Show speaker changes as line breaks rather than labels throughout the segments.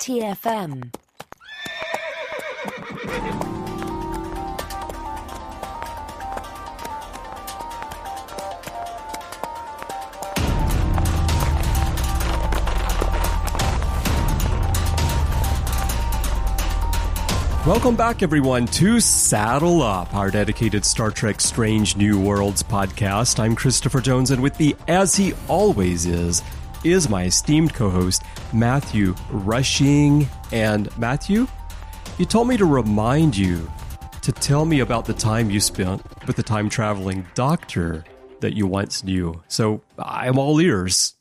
TFM.
Welcome back, everyone, to Saddle Up, our dedicated Star Trek Strange New Worlds podcast. I'm Christopher Jones, and with me, as he always is my esteemed co-host, Matthew Rushing. And Matthew, you told me to remind you to tell me about the time you spent with the time-traveling doctor that you once knew. So I'm all ears.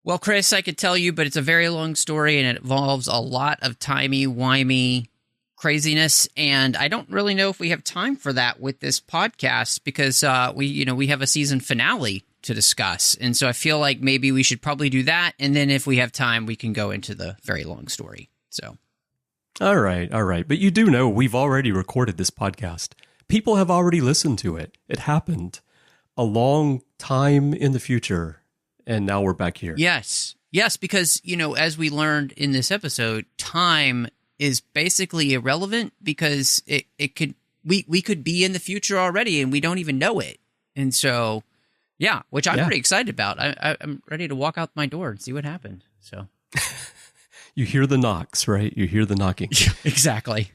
Well, Chris, I could tell you, but it's a very long story, and it involves a lot of timey-wimey craziness, and I don't really know if we have time for that with this podcast because we have a season finale to discuss, and so I feel like maybe we should probably do that, and then if we have time, we can go into the very long story. So,
all right, but you do know we've already recorded this podcast. People have already listened to it. It happened a long time in the future. And now we're back here.
Yes, because, as we learned in this episode, time is basically irrelevant because we could be in the future already and we don't even know it. And so, which I'm pretty excited about. I'm ready to walk out my door and see what happened. So
you hear the knocks, right? You hear the knocking.
Exactly.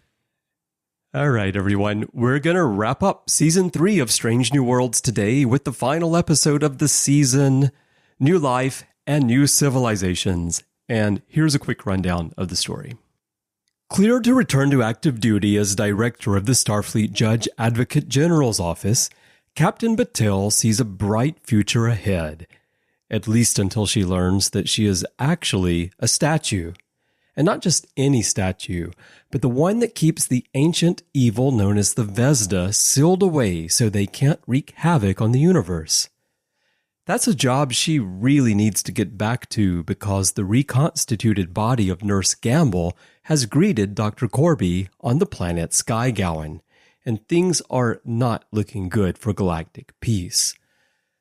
All right, everyone. We're going to wrap up Season 3 of Strange New Worlds today with the final episode of the season, New Life and New Civilizations. And here's a quick rundown of the story. Cleared to return to active duty as director of the Starfleet Judge Advocate General's office, Captain Batel sees a bright future ahead, at least until she learns that she is actually a statue. And not just any statue, but the one that keeps the ancient evil known as the Vezda sealed away so they can't wreak havoc on the universe. That's a job she really needs to get back to because the reconstituted body of Nurse Gamble has greeted Doctor Korby on the planet Skygowan, and things are not looking good for galactic peace.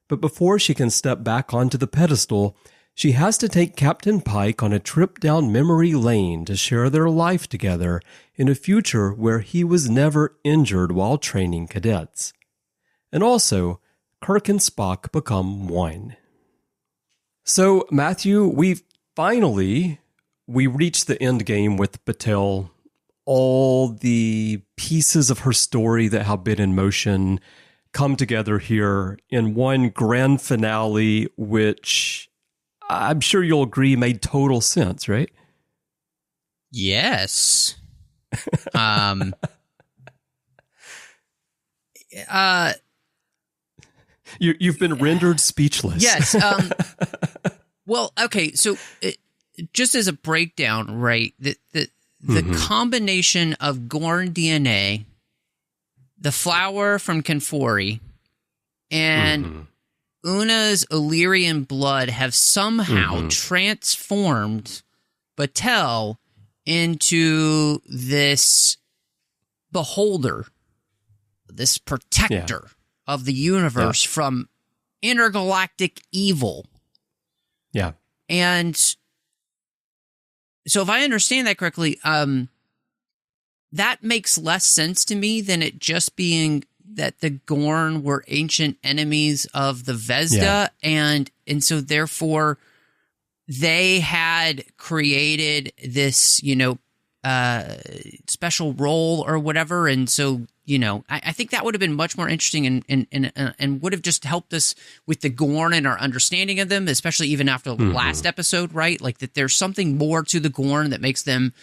But before she can step back onto the pedestal, she has to take Captain Pike on a trip down memory lane to share their life together in a future where he was never injured while training cadets. And also, Kirk and Spock become one. So, Matthew, we reached the end game with Batel. All the pieces of her story that have been in motion come together here in one grand finale, which I'm sure you'll agree made total sense, right?
Yes.
You've been rendered speechless.
Yes. Well, okay. So, just as a breakdown, right? The combination of Gorn DNA, the flower from Kanfori, and Una's Illyrian blood have somehow transformed Batel into this beholder, this protector of the universe from intergalactic evil.
Yeah.
And so if I understand that correctly, that makes less sense to me than it just being that the Gorn were ancient enemies of the Vezda, and so therefore they had created this, special role or whatever, and so I think that would have been much more interesting and would have just helped us with the Gorn and our understanding of them, especially even after the last episode, right? Like that there's something more to the Gorn that makes them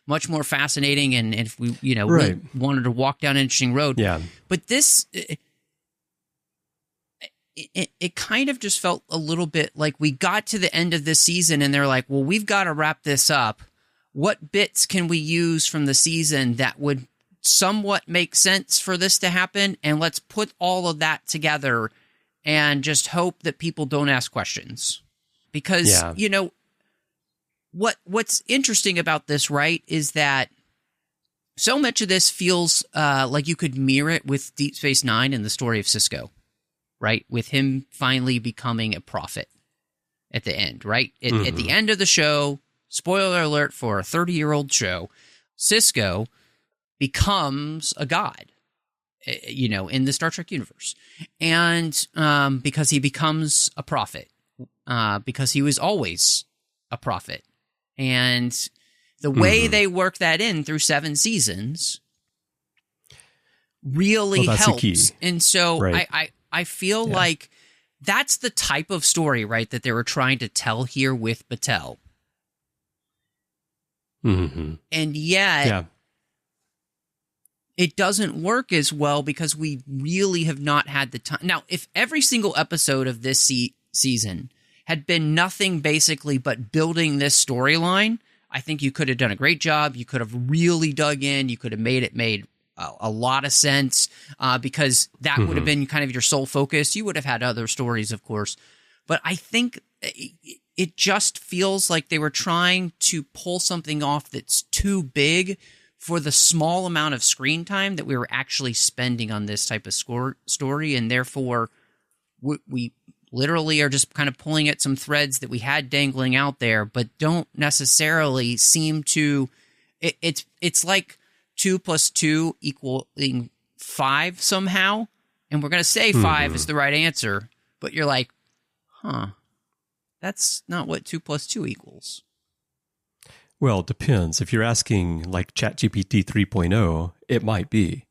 much more fascinating, and if we, really wanted to walk down an interesting road.
Yeah.
But this, it kind of just felt a little bit like we got to the end of this season and they're like, well, we've got to wrap this up. What bits can we use from the season that would somewhat make sense for this to happen? And let's put all of that together and just hope that people don't ask questions. Because, what's interesting about this, right, is that so much of this feels like you could mirror it with Deep Space Nine and the story of Sisko, right? With him finally becoming a prophet at the end, right? At the end of the show, spoiler alert for a 30-year-old show, Sisko becomes a god, in the Star Trek universe. And because he becomes a prophet, because he was always a prophet. And the way they work that in through 7 seasons really helps. And so right. I feel like that's the type of story, right, that they were trying to tell here with Batel.
Mm-hmm.
And yet, it doesn't work as well because we really have not had the time. Now, if every single episode of this season had been nothing basically but building this storyline, I think you could have done a great job. You could have really dug in. You could have made a lot of sense because that would have been kind of your sole focus. You would have had other stories, of course. But I think it just feels like they were trying to pull something off that's too big for the small amount of screen time that we were actually spending on this type of story. And therefore, we literally are just kind of pulling at some threads that we had dangling out there, but don't necessarily seem to... It's like 2 + 2 equaling 5 somehow, and we're going to say 5 is the right answer, but you're like, that's not what 2 + 2 equals.
Well, it depends. If you're asking like ChatGPT 3.0, it might be.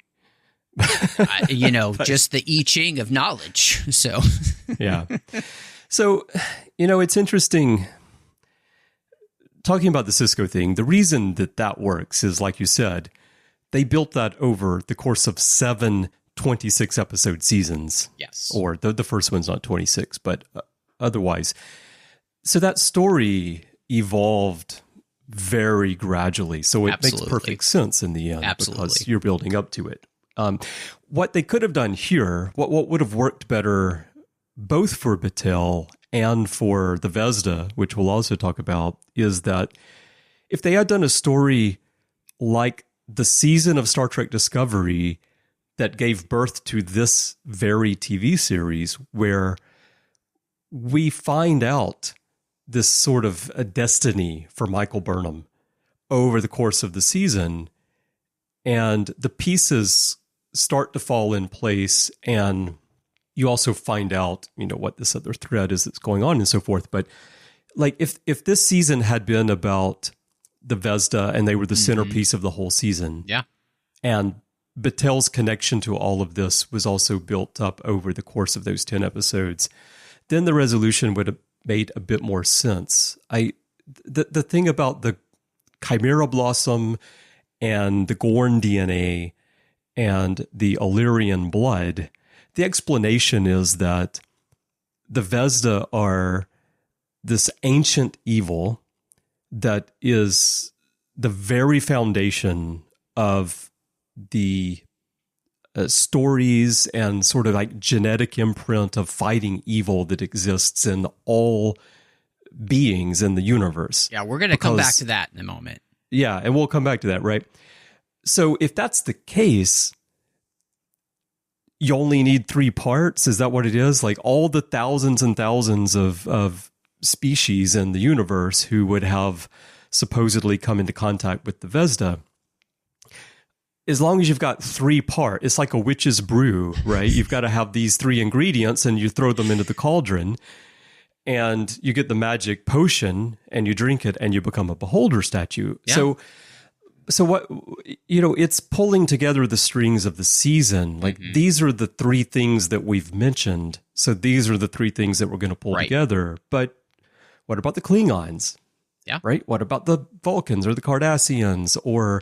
Just the I Ching of knowledge. So,
yeah. So, it's interesting talking about the Sisko thing. The reason that works is, like you said, they built that over the course of 7 26-episode seasons.
Yes.
Or the first one's not 26, but otherwise. So that story evolved very gradually. So it makes perfect sense in the end because you're building up to it. What they could have done here, what would have worked better both for Batel and for the Vezda, which we'll also talk about, is that if they had done a story like the season of Star Trek Discovery that gave birth to this very TV series, where we find out this sort of a destiny for Michael Burnham over the course of the season, and the pieces start to fall in place, and you also find out, what this other thread is that's going on and so forth. But like if this season had been about the Vezda and they were the centerpiece of the whole season, and Batel's connection to all of this was also built up over the course of those 10 episodes, then the resolution would have made a bit more sense. The thing about the Chimera Blossom and the Gorn DNA and the Illyrian blood, the explanation is that the Vezda are this ancient evil that is the very foundation of the stories and sort of like genetic imprint of fighting evil that exists in all beings in the universe.
Yeah, we're going to come back to that in a moment.
Yeah, and we'll come back to that, right? So if that's the case, you only need 3 parts? Is that what it is? Like all the thousands and thousands of species in the universe who would have supposedly come into contact with the Vezda, as long as you've got 3 parts, it's like a witch's brew, right? You've got to have these 3 ingredients and you throw them into the cauldron and you get the magic potion and you drink it and you become a beholder statue. Yeah. So what, it's pulling together the strings of the season. Like these are the 3 things that we've mentioned. So these are the 3 things that we're going to pull together. But what about the Klingons?
Yeah.
Right? What about the Vulcans or the Cardassians or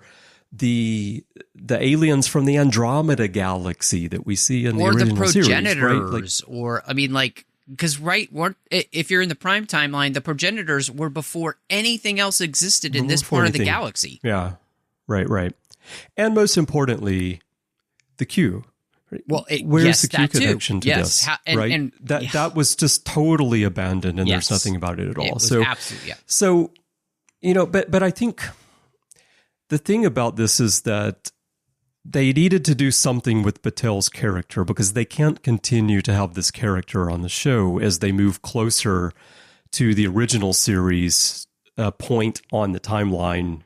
the aliens from the Andromeda galaxy that we see in the original series?
Or the progenitors, right? Because if you're in the prime timeline, the progenitors were before anything else existed in this part of the galaxy.
Yeah, right. And most importantly, the Q.
Well,
where's the Q connection to this? And that was just totally abandoned, and there's nothing about it at all.
It was absolutely,
So, but I think the thing about this is that they needed to do something with Batel's character because they can't continue to have this character on the show as they move closer to the original series point on the timeline.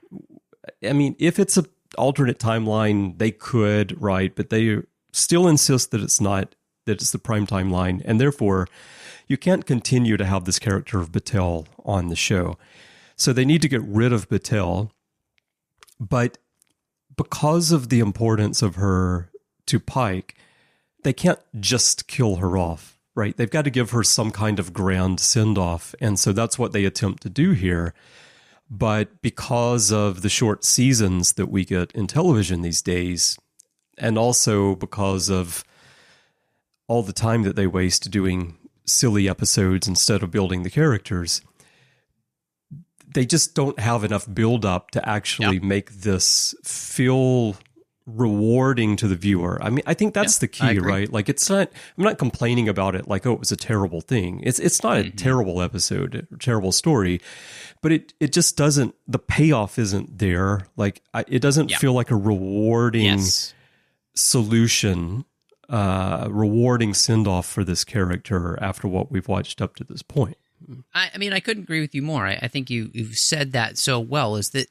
I mean, if it's an alternate timeline, they could, right? But they still insist that it's not, that it's the prime timeline. And therefore, you can't continue to have this character of Batel on the show. So they need to get rid of Batel. But because of the importance of her to Pike, they can't just kill her off, right? They've got to give her some kind of grand send-off. And so that's what they attempt to do here. But because of the short seasons that we get in television these days, and also because of all the time that they waste doing silly episodes instead of building the characters, they just don't have enough build-up to actually make this feel rewarding to the viewer. I mean, I think that's the key, right? Like, it's not, I'm not complaining about it like, oh, it was a terrible thing. It's not a terrible episode, a terrible story, but it just doesn't, the payoff isn't there. Like, it doesn't feel like a rewarding solution, rewarding send-off for this character after what we've watched up to this point.
I mean, I couldn't agree with you more. I think you've said that so well, is that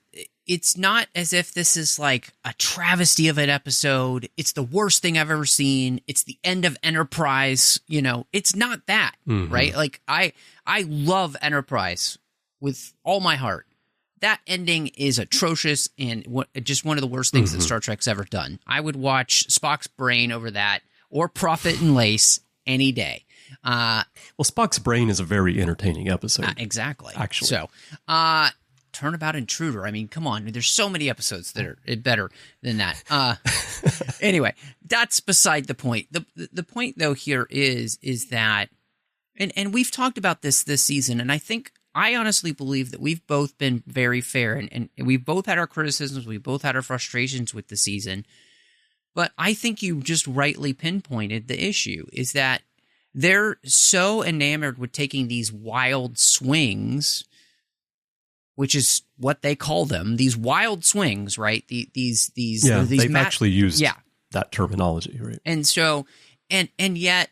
it's not as if this is like a travesty of an episode. It's the worst thing I've ever seen. It's the end of Enterprise. You know, it's not that, right? Like, I love Enterprise with all my heart. That ending is atrocious and just one of the worst things that Star Trek's ever done. I would watch Spock's brain over that, or Prophet and Lace any day.
Well, Spock's brain is a very entertaining episode.
Exactly.
Actually.
So, Turnabout Intruder. I mean, come on. There's so many episodes that are better than that. Anyway, that's beside the point. The point, though, here is that, and we've talked about this season, and I honestly believe that we've both been very fair, and we've both had our criticisms, we've both had our frustrations with the season, but I think you just rightly pinpointed the issue, is that they're so enamored with taking these wild swings, which is what they call them, these wild swings, right?
They've actually used that terminology, right?
And so, and yet,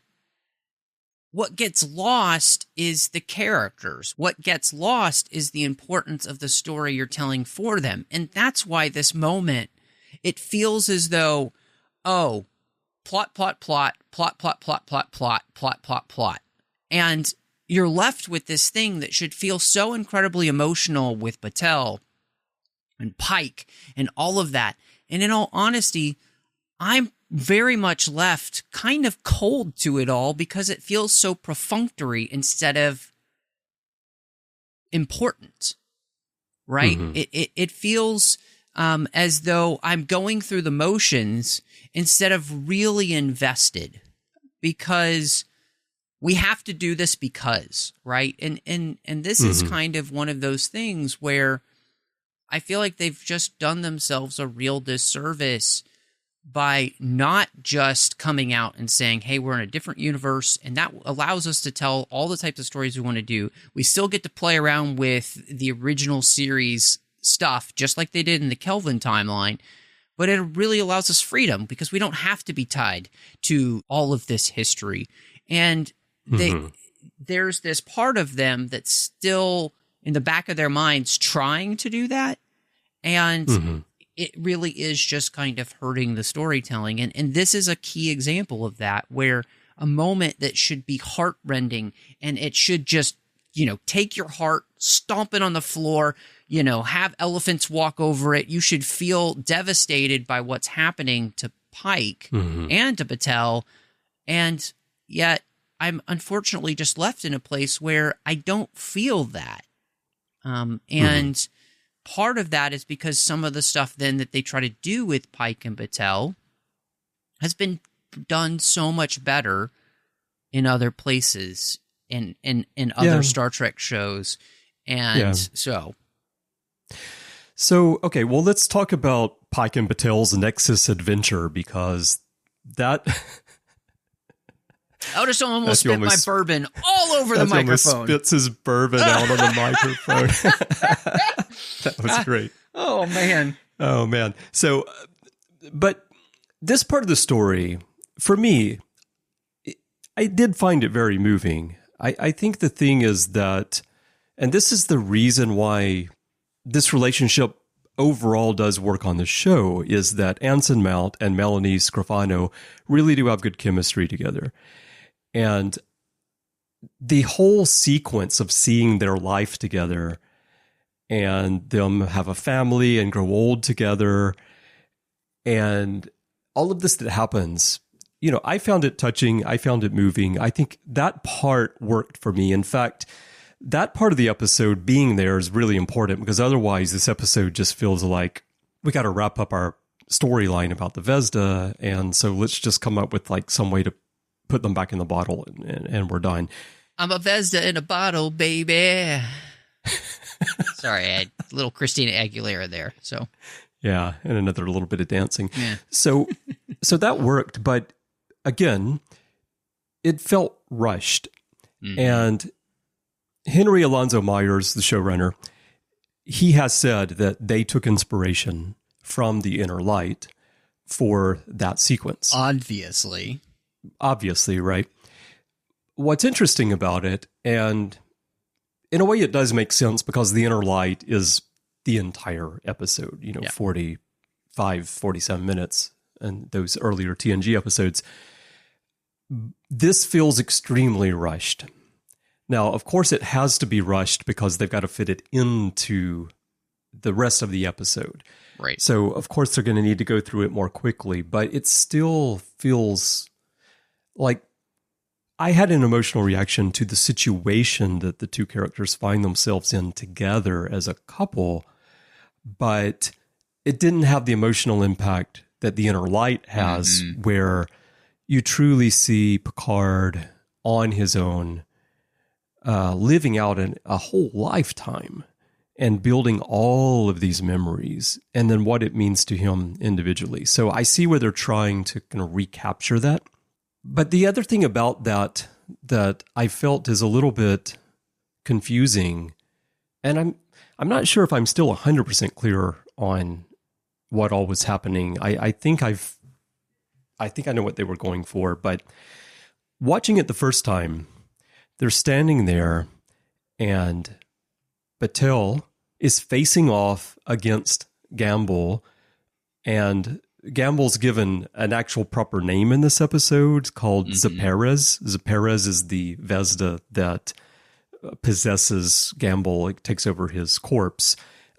what gets lost is the characters. What gets lost is the importance of the story you're telling for them. And that's why this moment, it feels as though, oh, plot, and you're left with this thing that should feel so incredibly emotional with Batel and Pike and all of that. And in all honesty, I'm very much left kind of cold to it all because it feels so perfunctory instead of important, right? It feels as though I'm going through the motions instead of really invested, because we have to do this because, right? And this is kind of one of those things where I feel like they've just done themselves a real disservice by not just coming out and saying, hey, we're in a different universe, and that allows us to tell all the types of stories we want to do. We still get to play around with the original series stuff, just like they did in the Kelvin timeline, but it really allows us freedom because we don't have to be tied to all of this history. And there's this part of them that's still in the back of their minds trying to do that. And it really is just kind of hurting the storytelling. And this is a key example of that, where a moment that should be heartrending and it should just, take your heart, stomp it on the floor, have elephants walk over it. You should feel devastated by what's happening to Pike and to Batel. And yet I'm unfortunately just left in a place where I don't feel that. And part of that is because some of the stuff then that they try to do with Pike and Batel has been done so much better in other places, in other Star Trek shows. And so,
okay, well, let's talk about Pike and Batel's Nexus adventure, because that...
Otis almost spit my bourbon all over the microphone.
Almost spits his bourbon out on the microphone. That was great.
Oh, man.
So, but this part of the story, for me, I did find it very moving. I think the thing is that, And this is the reason why this relationship overall does work on the show, is that Anson Mount and Melanie Scrofano really do have good chemistry together. And the whole sequence of seeing their life together and them have a family and grow old together and all of this that happens, you know, I found it touching. I found it moving. I think that part worked for me. In fact, that part of the episode being there is really important, because otherwise this episode just feels like we got to wrap up our storyline about the Vezda. And so let's just come up with like some way to put them back in the bottle and we're done.
I'm a Vezda in a bottle, baby. Sorry, I had a little Christina Aguilera there. So
yeah, and another little bit of dancing.
Yeah.
So that worked, but again, it felt rushed. And Henry Alonso Myers, the showrunner, he has said that they took inspiration from The Inner Light for that sequence.
Obviously,
right? What's interesting about it, and in a way it does make sense, because The Inner Light is the entire episode, 45, 47 minutes, and those earlier TNG episodes. This feels extremely rushed. Now, of course, it has to be rushed because they've got to fit it into the rest of the episode.
Right.
So, of course, they're going to need to go through it more quickly, but it still feels like I had an emotional reaction to the situation that the two characters find themselves in together as a couple, but it didn't have the emotional impact that The Inner Light has, where you truly see Picard on his own, living out a whole lifetime and building all of these memories, and then what it means to him individually. So I see where they're trying to kind of recapture that. But the other thing about that I felt is a little bit confusing, and I'm not sure if I'm still 100% clear on what all was happening. I think I know what they were going for, but watching it the first time, they're standing there, and Batel is facing off against Gamble, and Gamble's given an actual proper name in this episode called Zeperez. Zeperez is the Vezda that possesses Gamble. It takes over his corpse.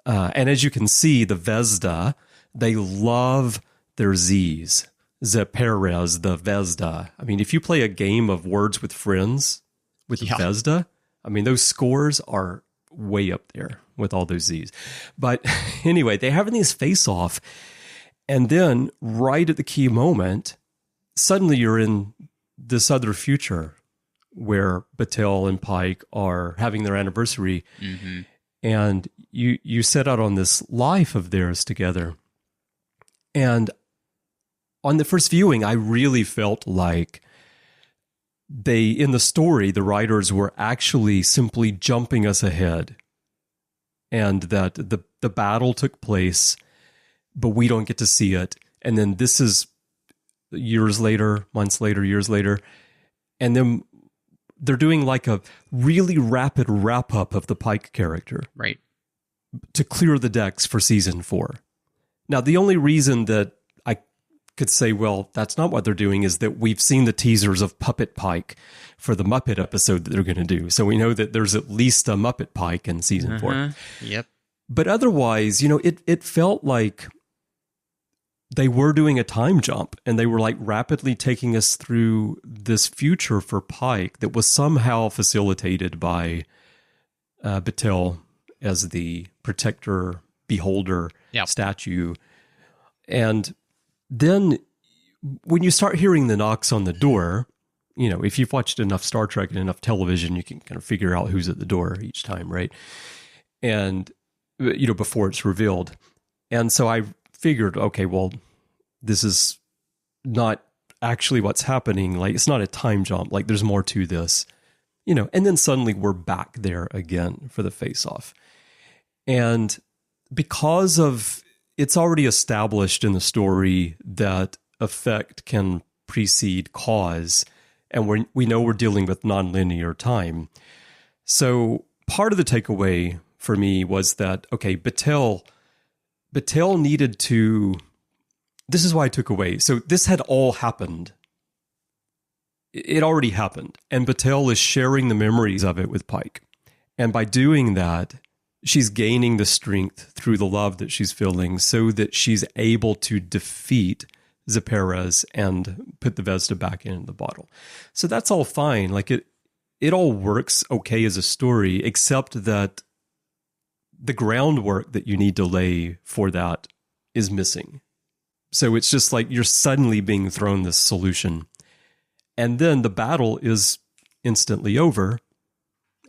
And as you can see, the Vezda, they love their Z's. Zeperez, the Vezda. I mean, if you play a game of Words with Friends with Vezda, I mean, those scores are way up there with all those Z's. But anyway, they're having these face-off. And then right at the key moment, suddenly you're in this other future where Batel and Pike are having their anniversary. And you set out on this life of theirs together. And on the first viewing, I really felt like in the story, the writers were actually simply jumping us ahead, and that the battle took place, but we don't get to see it. And then this is years later, months later, years later. And then they're doing like a really rapid wrap up of the Pike character.
Right.
To clear the decks for season 4. Now, the only reason that I could say, well, that's not what they're doing, is that we've seen the teasers of Puppet Pike for the Muppet episode that they're going to do. So we know that there's at least a Muppet Pike in season 4.
Yep.
But otherwise, it felt like they were doing a time jump, and they were like rapidly taking us through this future for Pike that was somehow facilitated by Batel as the protector, beholder statue. And then when you start hearing the knocks on the door, if you've watched enough Star Trek and enough television, you can kind of figure out who's at the door each time, right? And, before it's revealed. And so I figured, okay, well, this is not actually what's happening. Like, it's not a time jump. Like, there's more to this, and then suddenly we're back there again for the face-off. And because of it's already established in the story that effect can precede cause, and we know we're dealing with nonlinear time. So part of the takeaway for me was that, okay, Batel needed to, this is why I took away. So this had all happened. It already happened. And Batel is sharing the memories of it with Pike. And by doing that, she's gaining the strength through the love that she's feeling so that she's able to defeat Zeperes and put the Vezda back in the bottle. So that's all fine. Like it all works okay as a story, except that the groundwork that you need to lay for that is missing. So it's just like you're suddenly being thrown this solution. And then the battle is instantly over,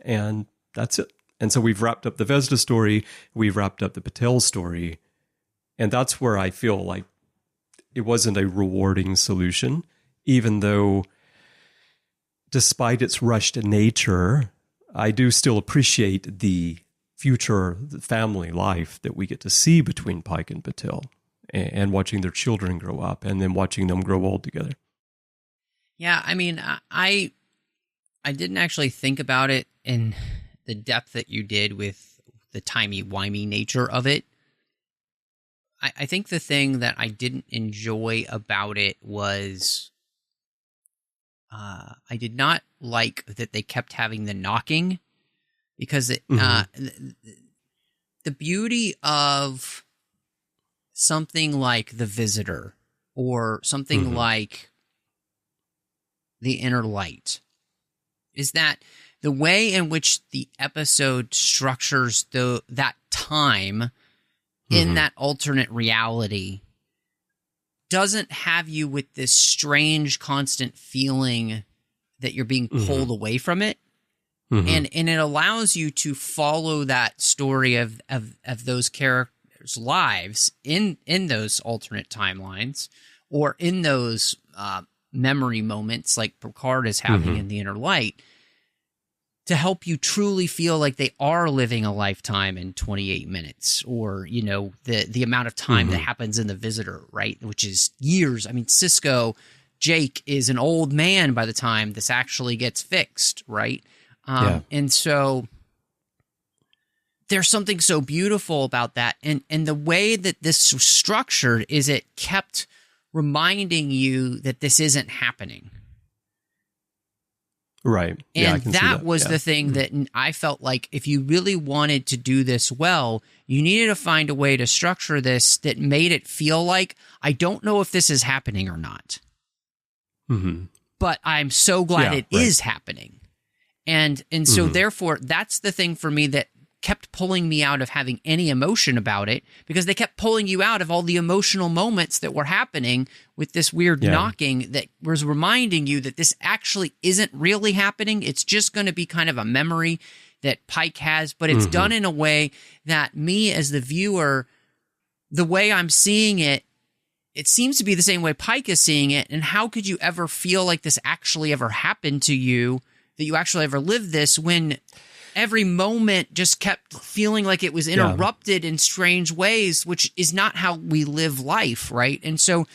and that's it. And so we've wrapped up the Vezda story, we've wrapped up the Batel story, and that's where I feel like it wasn't a rewarding solution, even though despite its rushed nature, I do still appreciate the future family life that we get to see between Pike and Batel, and watching their children grow up and then watching them grow old together.
Yeah, I mean, I didn't actually think about it in the depth that you did with the timey-wimey nature of it. I think the thing that I didn't enjoy about it was I did not like that they kept having the knocking, because the beauty of something like The Visitor or something like The Inner Light is that the way in which the episode structures that time in that alternate reality doesn't have you with this strange constant feeling that you're being pulled away from it. And it allows you to follow that story of those characters' lives in those alternate timelines, or in those memory moments like Picard is having in The Inner Light, to help you truly feel like they are living a lifetime in 28 minutes, or, you know, the amount of time that happens in The Visitor, right? Which is years. I mean, Jake is an old man by the time this actually gets fixed, right? And so there's something so beautiful about that. And the way that this was structured is it kept reminding you that this isn't happening.
Right.
And that was the thing that I felt like if you really wanted to do this well, you needed to find a way to structure this that made it feel like, I don't know if this is happening or not. But I'm so glad it is happening. And so therefore, that's the thing for me that kept pulling me out of having any emotion about it, because they kept pulling you out of all the emotional moments that were happening with this weird knocking that was reminding you that this actually isn't really happening. It's just going to be kind of a memory that Pike has, but it's done in a way that me as the viewer, the way I'm seeing it, it seems to be the same way Pike is seeing it. And how could you ever feel like this actually ever happened to you, that you actually ever lived this, when every moment just kept feeling like it was interrupted in strange ways, which is not how we live life, right? And so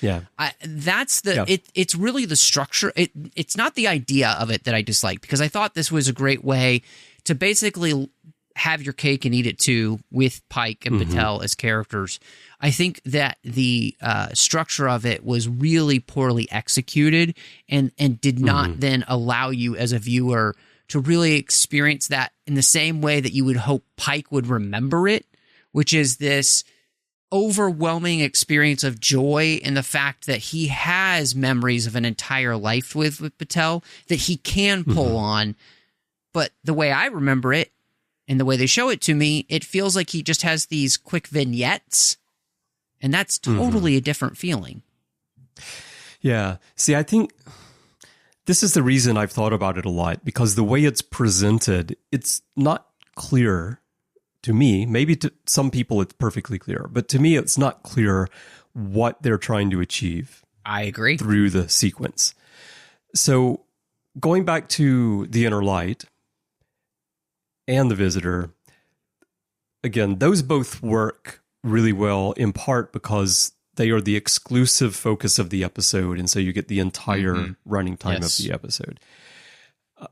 that's it's really the structure. It's not the idea of it that I dislike, because I thought this was a great way to basically have your cake and eat it too with Pike and Batel as characters. I think that the structure of it was really poorly executed and did not then allow you as a viewer to really experience that in the same way that you would hope Pike would remember it, which is this overwhelming experience of joy in the fact that he has memories of an entire life with Batel that he can pull on. But the way I remember it and the way they show it to me, it feels like he just has these quick vignettes, and that's totally a different feeling.
Yeah. See, I think this is the reason I've thought about it a lot, because the way it's presented, it's not clear to me. Maybe to some people it's perfectly clear, but to me it's not clear what they're trying to achieve.
I agree.
Through the sequence. So going back to The Inner Light and The Visitor, again, those both work really well, in part because they are the exclusive focus of the episode, and so you get the entire running time of the episode.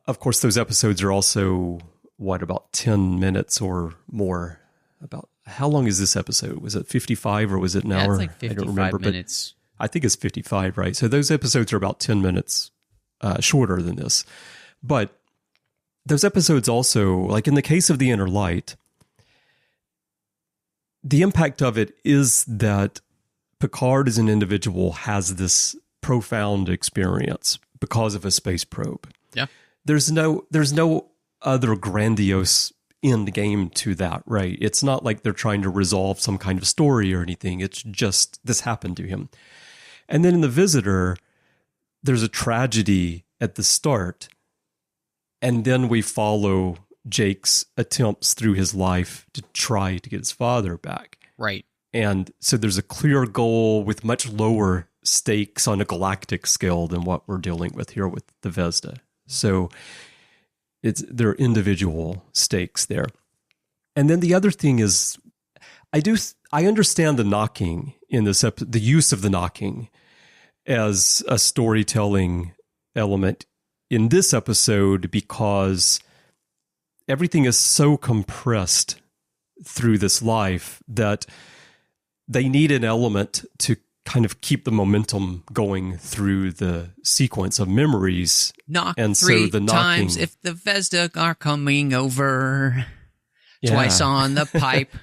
Of course, those episodes are also about 10 minutes or more. About how long is this episode? Was it 55 or was it an hour?
It's like 55
I don't remember,
minutes.
But I think it's 55, right? So those episodes are about 10 minutes shorter than this. But those episodes also, like in the case of The Inner Light, the impact of it is that Picard as an individual has this profound experience because of a space probe.
Yeah.
There's no other grandiose end game to that, right? It's not like they're trying to resolve some kind of story or anything. It's just this happened to him. And then in The Visitor, there's a tragedy at the start, and then we follow Jake's attempts through his life to try to get his father back.
Right.
And so there's a clear goal with much lower stakes on a galactic scale than what we're dealing with here with the Vezda. So there are individual stakes there. And then the other thing is, I understand the knocking in this the use of the knocking as a storytelling element in this episode, because everything is so compressed through this life that they need an element to kind of keep the momentum going through the sequence of memories.
Knock
and
3
so the knocking,
times if the Vezda are coming over. Yeah. Twice on the pipe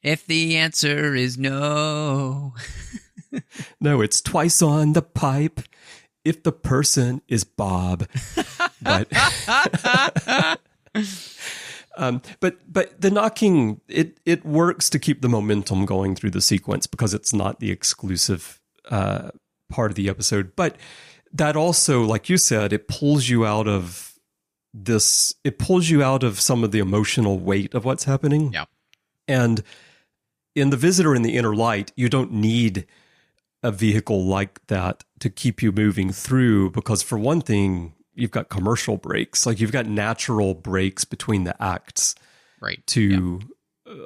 if the answer is no.
No, it's twice on the pipe if the person is Bob. But but the knocking, it works to keep the momentum going through the sequence because it's not the exclusive part of the episode. But that also, like you said, it pulls you out of this. It pulls you out of some of the emotional weight of what's happening.
Yeah.
And in The Visitor and The Inner Light, you don't need a vehicle like that to keep you moving through, because for one thing, you've got commercial breaks, like you've got natural breaks between the acts,
right?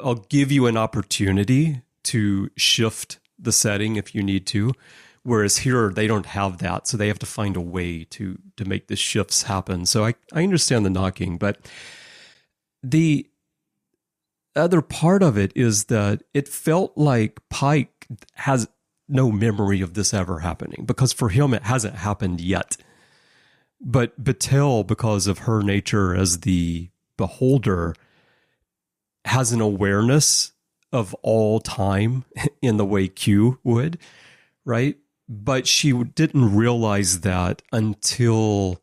I'll give you an opportunity to shift the setting if you need to, whereas here they don't have that, so they have to find a way to make the shifts happen. So I understand the knocking, but the other part of it is that it felt like Pike has no memory of this ever happening, because for him it hasn't happened yet. But Batel, because of her nature as the beholder, has an awareness of all time in the way Q would, right? But she didn't realize that until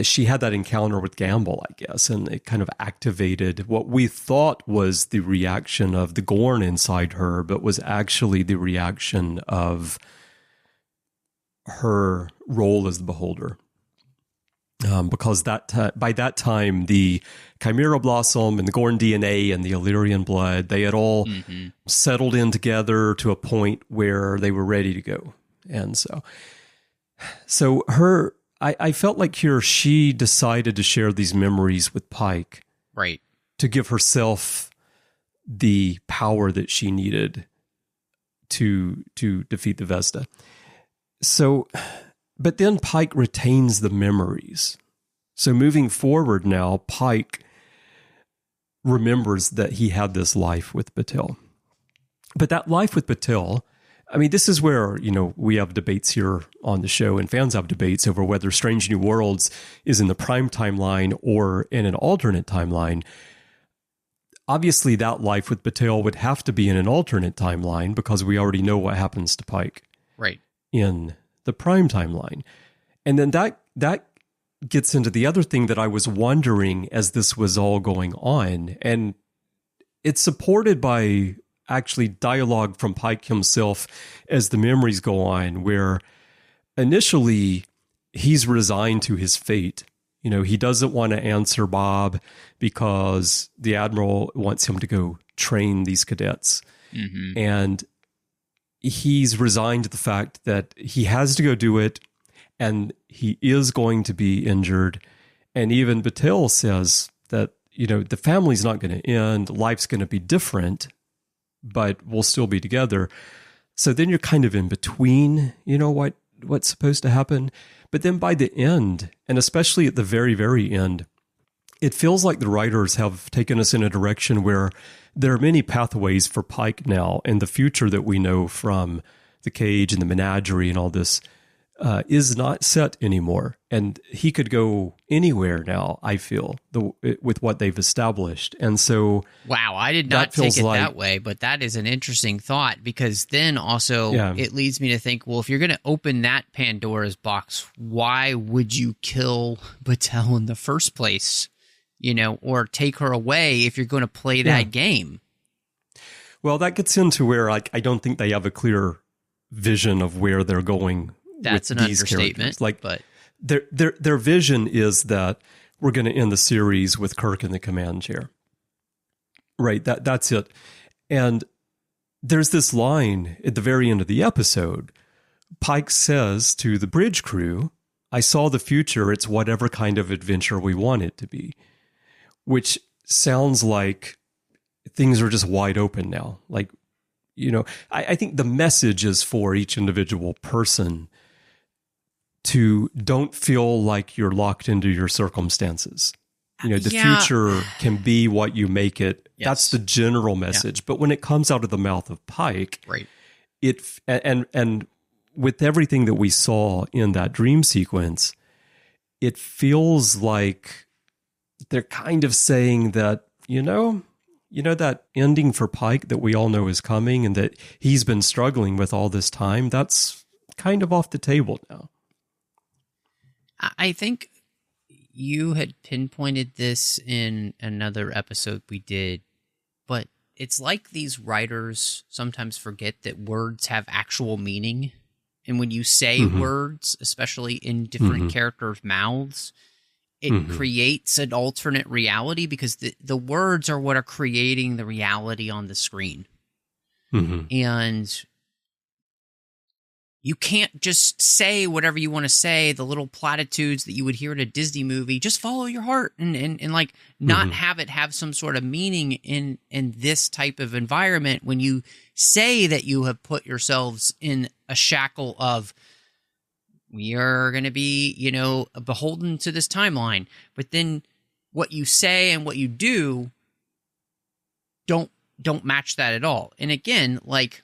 she had that encounter with Gamble, I guess, and it kind of activated what we thought was the reaction of the Gorn inside her, but was actually the reaction of her role as the beholder. Because by that time, the Chimera Blossom and the Gorn DNA and the Illyrian blood, they had all settled in together to a point where they were ready to go. And so I felt like here she decided to share these memories with Pike.
Right.
To give herself the power that she needed to defeat the Vezda. So, but then Pike retains the memories. So moving forward now, Pike remembers that he had this life with Batel. But that life with Batel, I mean, this is where, we have debates here on the show, and fans have debates over whether Strange New Worlds is in the prime timeline or in an alternate timeline. Obviously, that life with Batel would have to be in an alternate timeline because we already know what happens to Pike.
Right.
In the prime timeline. And then that gets into the other thing that I was wondering as this was all going on. And it's supported by actually dialogue from Pike himself as the memories go on, where initially he's resigned to his fate. He doesn't want to answer Bob because the Admiral wants him to go train these cadets. Mm-hmm. And he's resigned to the fact that he has to go do it, and he is going to be injured. And even Batel says that, the family's not going to end, life's going to be different, but we'll still be together. So then you're kind of in between, what's supposed to happen. But then by the end, and especially at the very, very end, it feels like the writers have taken us in a direction where there are many pathways for Pike now, and the future that we know from the cage and the menagerie and all this is not set anymore. And he could go anywhere now, I feel, with what they've established. And so...
Wow, I did not take it that way, but that is an interesting thought, because then also it leads me to think, well, if you're going to open that Pandora's box, why would you kill Batel in the first place? You know, or take her away if you're going to play that game? Well, that gets into where I don't think they have a clear vision of where they're going. That's an understatement.
Like, but their vision is that we're going to end the series with Kirk in the command chair. Right. That's it. And there's this line at the very end of the episode. Pike says to the bridge crew, "I saw the future. It's whatever kind of adventure we want it to be," which sounds like things are just wide open now. Like, you know, I think the message is for each individual person to don't feel like you're locked into your circumstances. You know, the future can be what you make it. Yes. That's the general message. Yeah. But when it comes out of the mouth of Pike,
right,
and with everything that we saw in that dream sequence, it feels like they're kind of saying that, you know that ending for Pike that we all know is coming and that he's been struggling with all this time, that's kind of off the table now.
I think you had pinpointed this in another episode we did, but it's like these writers sometimes forget that words have actual meaning. And when you say words, especially in different characters' mouths, it creates an alternate reality, because the words are what are creating the reality on the screen. And you can't just say whatever you want to say, the little platitudes that you would hear in a Disney movie. Just follow your heart and like not have it have some sort of meaning in this type of environment when you say that you have put yourselves in a shackle of, we are going to be, you know, beholden to this timeline. But then what you say and what you do don't match that at all. And again, like,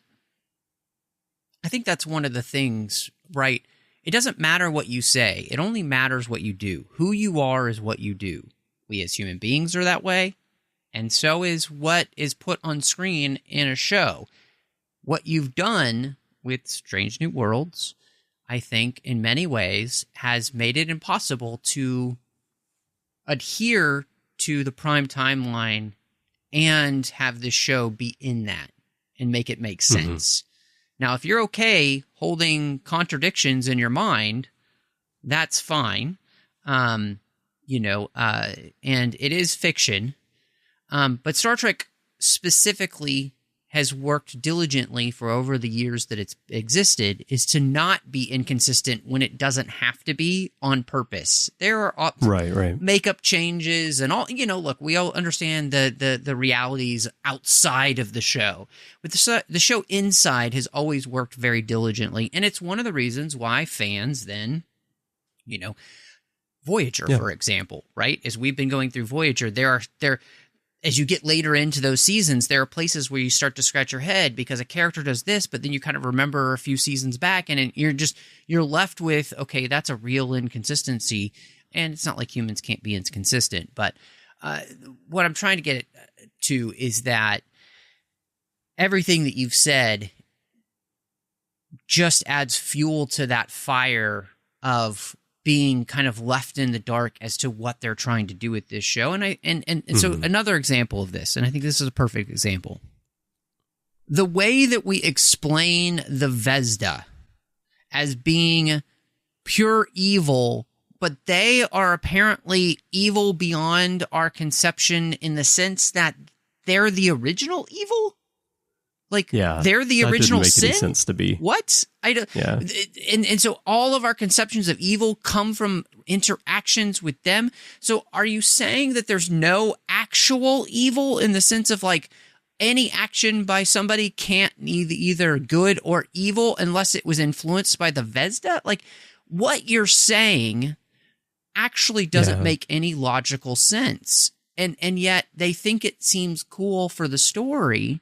I think that's one of the things, right? It doesn't matter what you say. It only matters what you do. Who you are is what you do. We as human beings are that way. And so is what is put on screen in a show. What you've done with Strange New Worlds, I think, in many ways, has made it impossible to adhere to the prime timeline and have this show be in that and make it make sense. Now, if you're okay holding contradictions in your mind, that's fine. And it is fiction. But Star Trek specifically has worked diligently for over the years that it's existed is to not be inconsistent when it doesn't have to be on purpose. There are makeup changes and all, look, we all understand the realities outside of the show, but the show inside has always worked very diligently. And it's one of the reasons why fans then, Voyager, for example, right? As we've been going through Voyager, as you get later into those seasons, there are places where you start to scratch your head because a character does this, but then you kind of remember a few seasons back, and you're left with, okay, that's a real inconsistency. And it's not like humans can't be inconsistent, but what I'm trying to get to is that everything that you've said just adds fuel to that fire of being kind of left in the dark as to what they're trying to do with this show. And so another example of this, and I think this is a perfect example. The way that we explain the Vezda as being pure evil, but they are apparently evil beyond our conception in the sense that they're the original evil? Like, they're the original sin? That didn't make any sense to be. What? And so all of our conceptions of evil come from interactions with them. So are you saying that there's no actual evil in the sense of, like, any action by somebody can't be either good or evil unless it was influenced by the Vezda? Like, what you're saying, actually doesn't make any logical sense. And yet they think it seems cool for the story.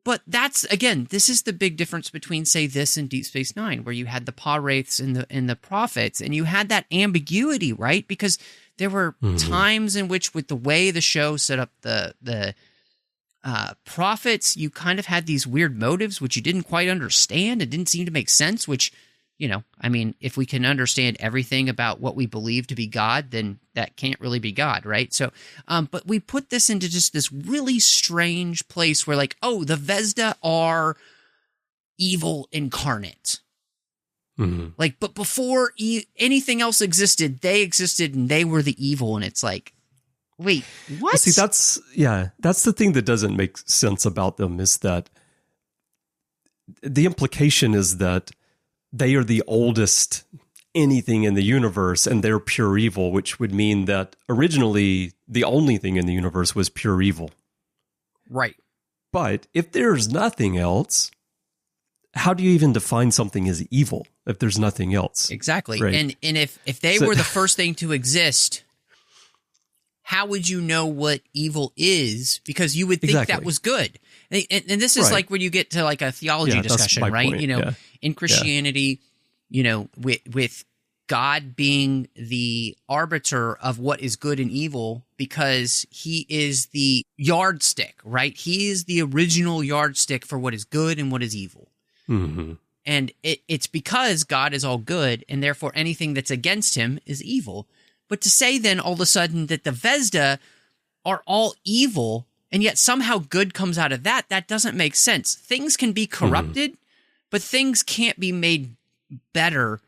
But that's, again, this is the big difference between, say, this and Deep Space Nine, where you had the Pa Wraiths and the Prophets, and you had that ambiguity, right? Because there were times in which, with the way the show set up the Prophets, you kind of had these weird motives which you didn't quite understand. It didn't seem to make sense, which, I mean, if we can understand everything about what we believe to be God, then that can't really be God, right? So, but we put this into just this really strange place where, like, oh, the Vezda are evil incarnate. Like, but before anything else existed, they existed and they were the evil. And it's like, wait, what?
See, that's the thing that doesn't make sense about them, is that the implication is that they are the oldest anything in the universe and they're pure evil, which would mean that originally the only thing in the universe was pure evil.
Right.
But if there's nothing else, how do you even define something as evil if there's nothing else?
Exactly.
Right.
And if they were the first thing to exist, how would you know what evil is? Because you would think that was good. And this is like when you get to like a theology discussion, right?
Point.
In Christianity, with God being the arbiter of what is good and evil, because he is the yardstick, right? He is the original yardstick for what is good and what is evil. And it's because God is all good, and therefore anything that's against him is evil. But to say then all of a sudden that the Vezda are all evil, and yet somehow good comes out of that doesn't make sense. Things can be corrupted, but things can't be made better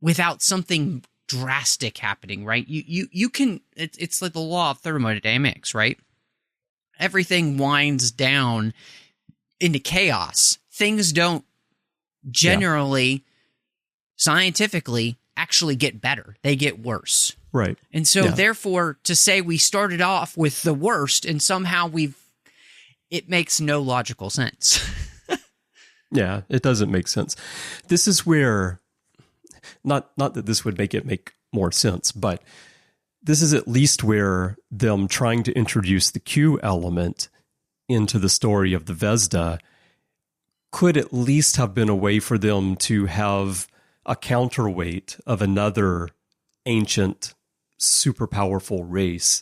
without something drastic happening, right? You can, it's like the law of thermodynamics, right? Everything winds down into chaos. Things don't generally, scientifically, actually get better. They get worse.
Right.
And so therefore, to say we started off with the worst and somehow it makes no logical sense.
Yeah, it doesn't make sense. This is where, not that this would make it make more sense, but this is at least where them trying to introduce the Q element into the story of the Vezda could at least have been a way for them to have a counterweight of another ancient, super powerful race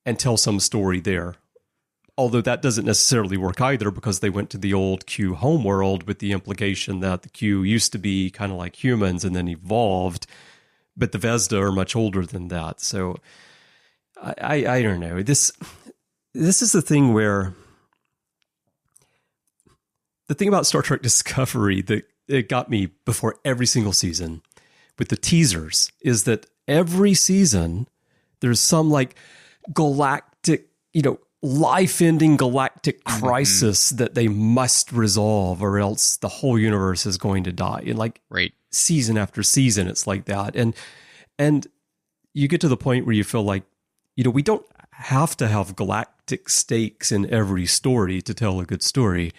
and tell some story there. Although that doesn't necessarily work either, because they went to the old Q homeworld with the implication that the Q used to be kind of like humans and then evolved, but the Vezda are much older than that. So I don't know. This is the thing where the thing about Star Trek Discovery that it got me before every single season with the teasers is that every season there's some like galactic, life-ending galactic crisis that they must resolve, or else the whole universe is going to die. And like season after season, it's like that. And you get to the point where you feel like, we don't have to have galactic stakes in every story to tell a good story.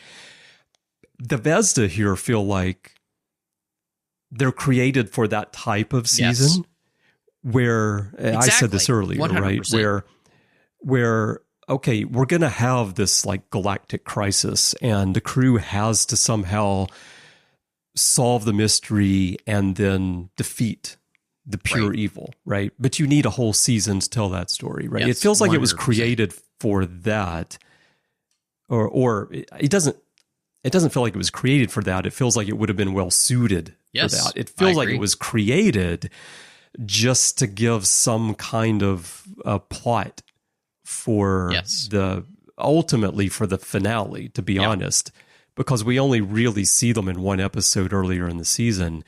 The Vezda here feel like they're created for that type of season where, I said this earlier, 100%. Right? Where okay, we're going to have this like galactic crisis and the crew has to somehow solve the mystery and then defeat the pure evil, right? But you need a whole season to tell that story, right? It feels like 100%. It was created for that, or it doesn't feel like it was created for that. It feels like it would have been well suited for that. It feels like it was created just to give some kind of plot for ultimately for the finale, to be honest, because we only really see them in one episode earlier in the season.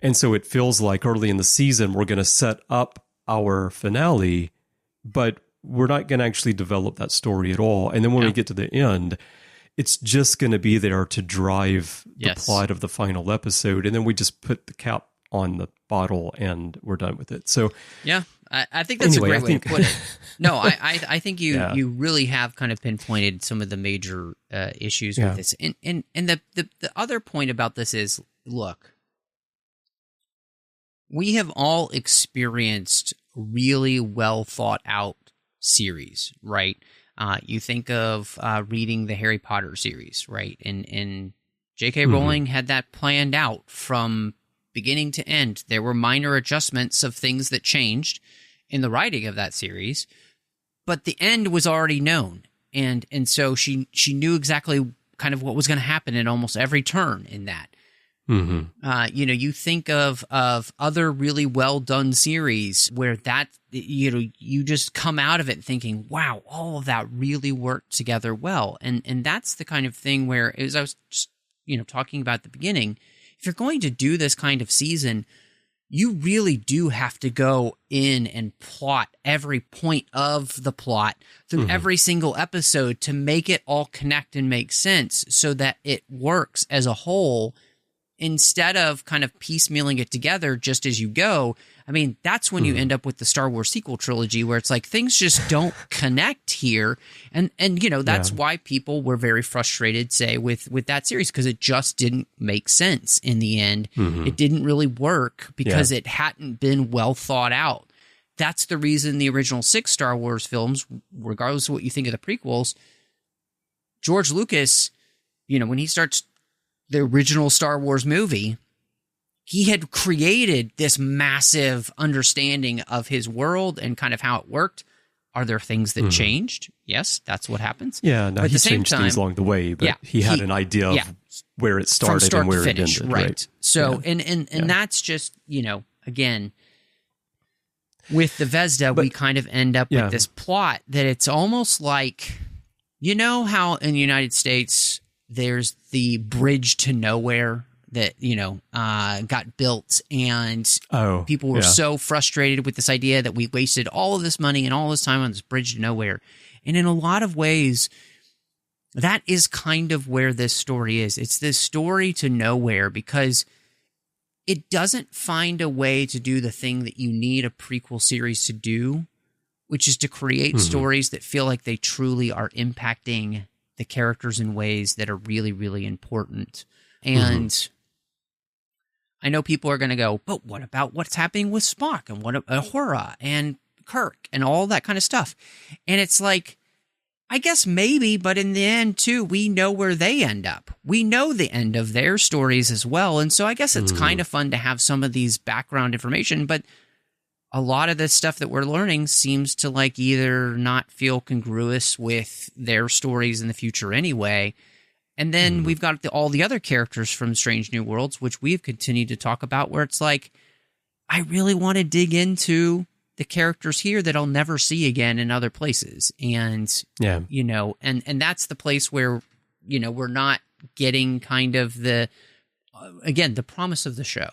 And so it feels like early in the season, we're going to set up our finale, but we're not going to actually develop that story at all. And then when we get to the end, it's just going to be there to drive the plot of the final episode. And then we just put the cap on the bottle and we're done with it. So
I think that's a great way to put it. No, I think you really have kind of pinpointed some of the major issues with this. And the other point about this is, look, we have all experienced really well thought out series, right? You think of reading the Harry Potter series, right? And J.K. Rowling had that planned out from beginning to end. There were minor adjustments of things that changed in the writing of that series, but the end was already known. And so she knew exactly kind of what was going to happen in almost every turn in that. You think of other really well done series where that, you just come out of it thinking, wow, all of that really worked together well. And that's the kind of thing where, as I was just, talking about at the beginning, if you're going to do this kind of season, you really do have to go in and plot every point of the plot through every single episode to make it all connect and make sense so that it works as a whole, instead of kind of piecemealing it together just as you go. I mean, that's when you end up with the Star Wars sequel trilogy, where it's like things just don't connect here. And that's why people were very frustrated, say, with that series, because it just didn't make sense in the end. It didn't really work because it hadn't been well thought out. That's the reason the original 6 Star Wars films, regardless of what you think of the prequels, George Lucas, when he starts the original Star Wars movie, he had created this massive understanding of his world and kind of how it worked. Are there things that changed? Yes, that's what happens.
Yeah, no, he changed things along the way, but he had an idea of where it started and where it ended. Right.
So, and that's just, again, with the Vezda, we kind of end up with this plot that it's almost like, how in the United States there's the bridge to nowhere that, got built, and people were so frustrated with this idea that we wasted all of this money and all this time on this bridge to nowhere. And in a lot of ways, that is kind of where this story is. It's this story to nowhere because it doesn't find a way to do the thing that you need a prequel series to do, which is to create stories that feel like they truly are impacting the characters in ways that are really, really important. And I know people are going to go, but what about what's happening with Spock and what Uhura and Kirk and all that kind of stuff? And it's like, I guess maybe, but in the end too, we know where they end up. We know the end of their stories as well. And so I guess it's kind of fun to have some of these background information, but a lot of this stuff that we're learning seems to like either not feel congruous with their stories in the future anyway. And then we've got all the other characters from Strange New Worlds, which we've continued to talk about, where it's like, I really want to dig into the characters here that I'll never see again in other places. And, and that's the place where, we're not getting kind of the promise of the show.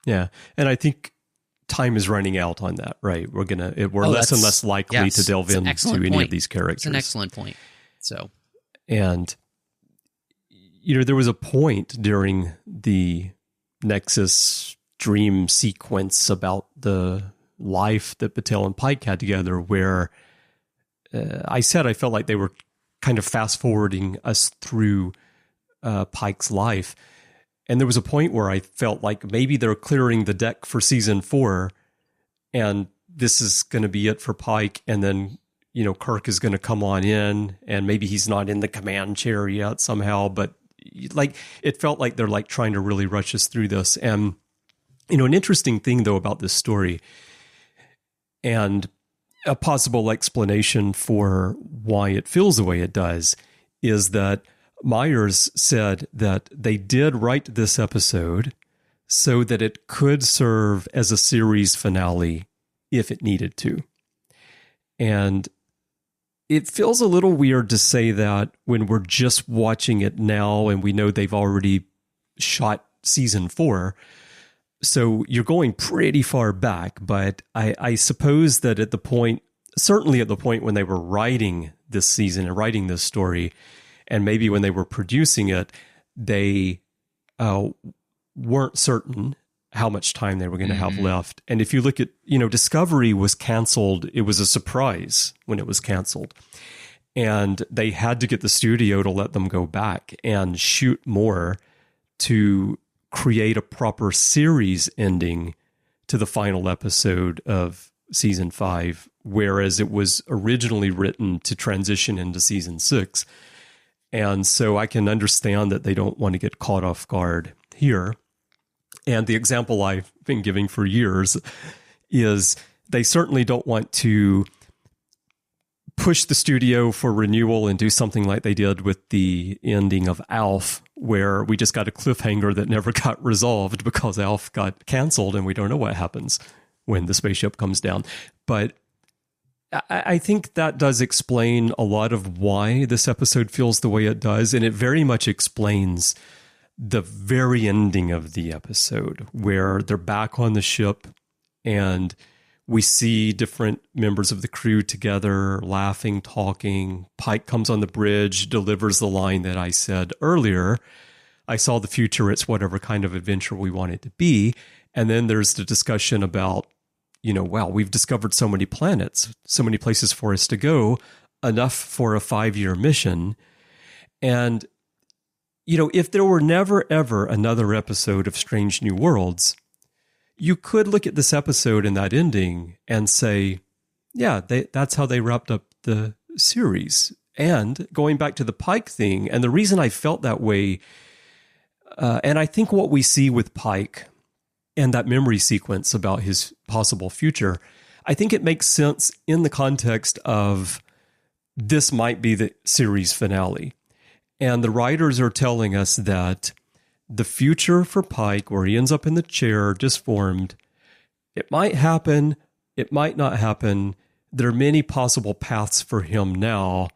Yeah.
And I think time is running out on that, right? We're less and less likely to delve into any of these characters.
It's an excellent point. So,
and there was a point during the Nexus dream sequence about the life that Batel and Pike had together where I said I felt like they were kind of fast forwarding us through Pike's life. And there was a point where I felt like maybe they're clearing the deck for season 4 and this is going to be it for Pike. And then, Kirk is going to come on in and maybe he's not in the command chair yet somehow, but like it felt like they're like trying to really rush us through this. And, an interesting thing though about this story and a possible explanation for why it feels the way it does is that Myers said that they did write this episode so that it could serve as a series finale if it needed to. And it feels a little weird to say that when we're just watching it now and we know they've already shot season 4. So you're going pretty far back, but I suppose that certainly at the point when they were writing this season and writing this story, and maybe when they were producing it, they weren't certain how much time they were going to have left. And if you look at, Discovery was canceled. It was a surprise when it was canceled. And they had to get the studio to let them go back and shoot more to create a proper series ending to the final episode of season 5, whereas it was originally written to transition into season 6. And so I can understand that they don't want to get caught off guard here. And the example I've been giving for years is they certainly don't want to push the studio for renewal and do something like they did with the ending of Alf, where we just got a cliffhanger that never got resolved because Alf got canceled and we don't know what happens when the spaceship comes down. But I think that does explain a lot of why this episode feels the way it does, and it very much explains the very ending of the episode, where they're back on the ship and we see different members of the crew together, laughing, talking. Pike comes on the bridge, delivers the line that I said earlier, I saw the future, it's whatever kind of adventure we want it to be. And then there's the discussion about, wow, we've discovered so many planets, so many places for us to go, enough for a 5-year mission. And, if there were never, ever another episode of Strange New Worlds, you could look at this episode and that ending and say, yeah, that's how they wrapped up the series. And going back to the Pike thing, and the reason I felt that way, and I think what we see with Pike and that memory sequence about his possible future, I think it makes sense in the context of this might be the series finale. And the writers are telling us that the future for Pike, where he ends up in the chair disformed, it might happen, it might not happen. There are many possible paths for him now,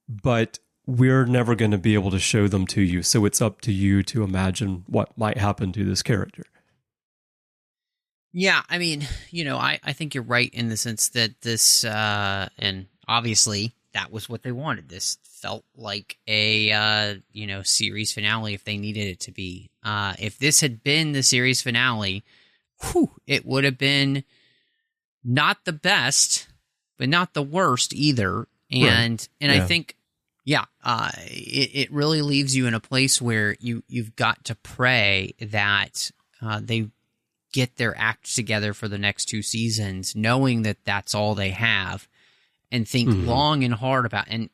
but we're never going to be able to show them to you. So it's up to you to imagine what might happen to this character.
Yeah, I mean, I think you're right in the sense that this, and obviously that was what they wanted. This felt like a, series finale if they needed it to be. If this had been the series finale, it would have been not the best, but not the worst either. And I think, it really leaves you in a place where you've got to pray that they get their act together for the next 2 seasons, knowing that that's all they have, and think long and hard about, and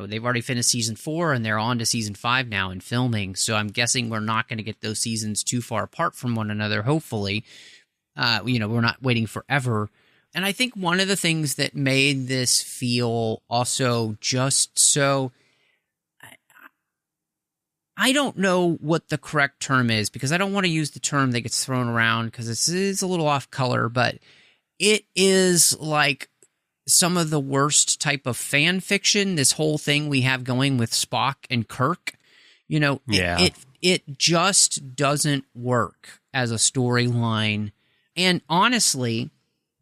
they've already finished season 4 and they're on to season 5 now in filming. So I'm guessing we're not going to get those seasons too far apart from one another. Hopefully, we're not waiting forever. And I think one of the things that made this feel also just so, I don't know what the correct term is, because I don't want to use the term that gets thrown around because it is a little off color, but it is like some of the worst type of fan fiction, this whole thing we have going with Spock and Kirk. It just doesn't work as a storyline. And honestly,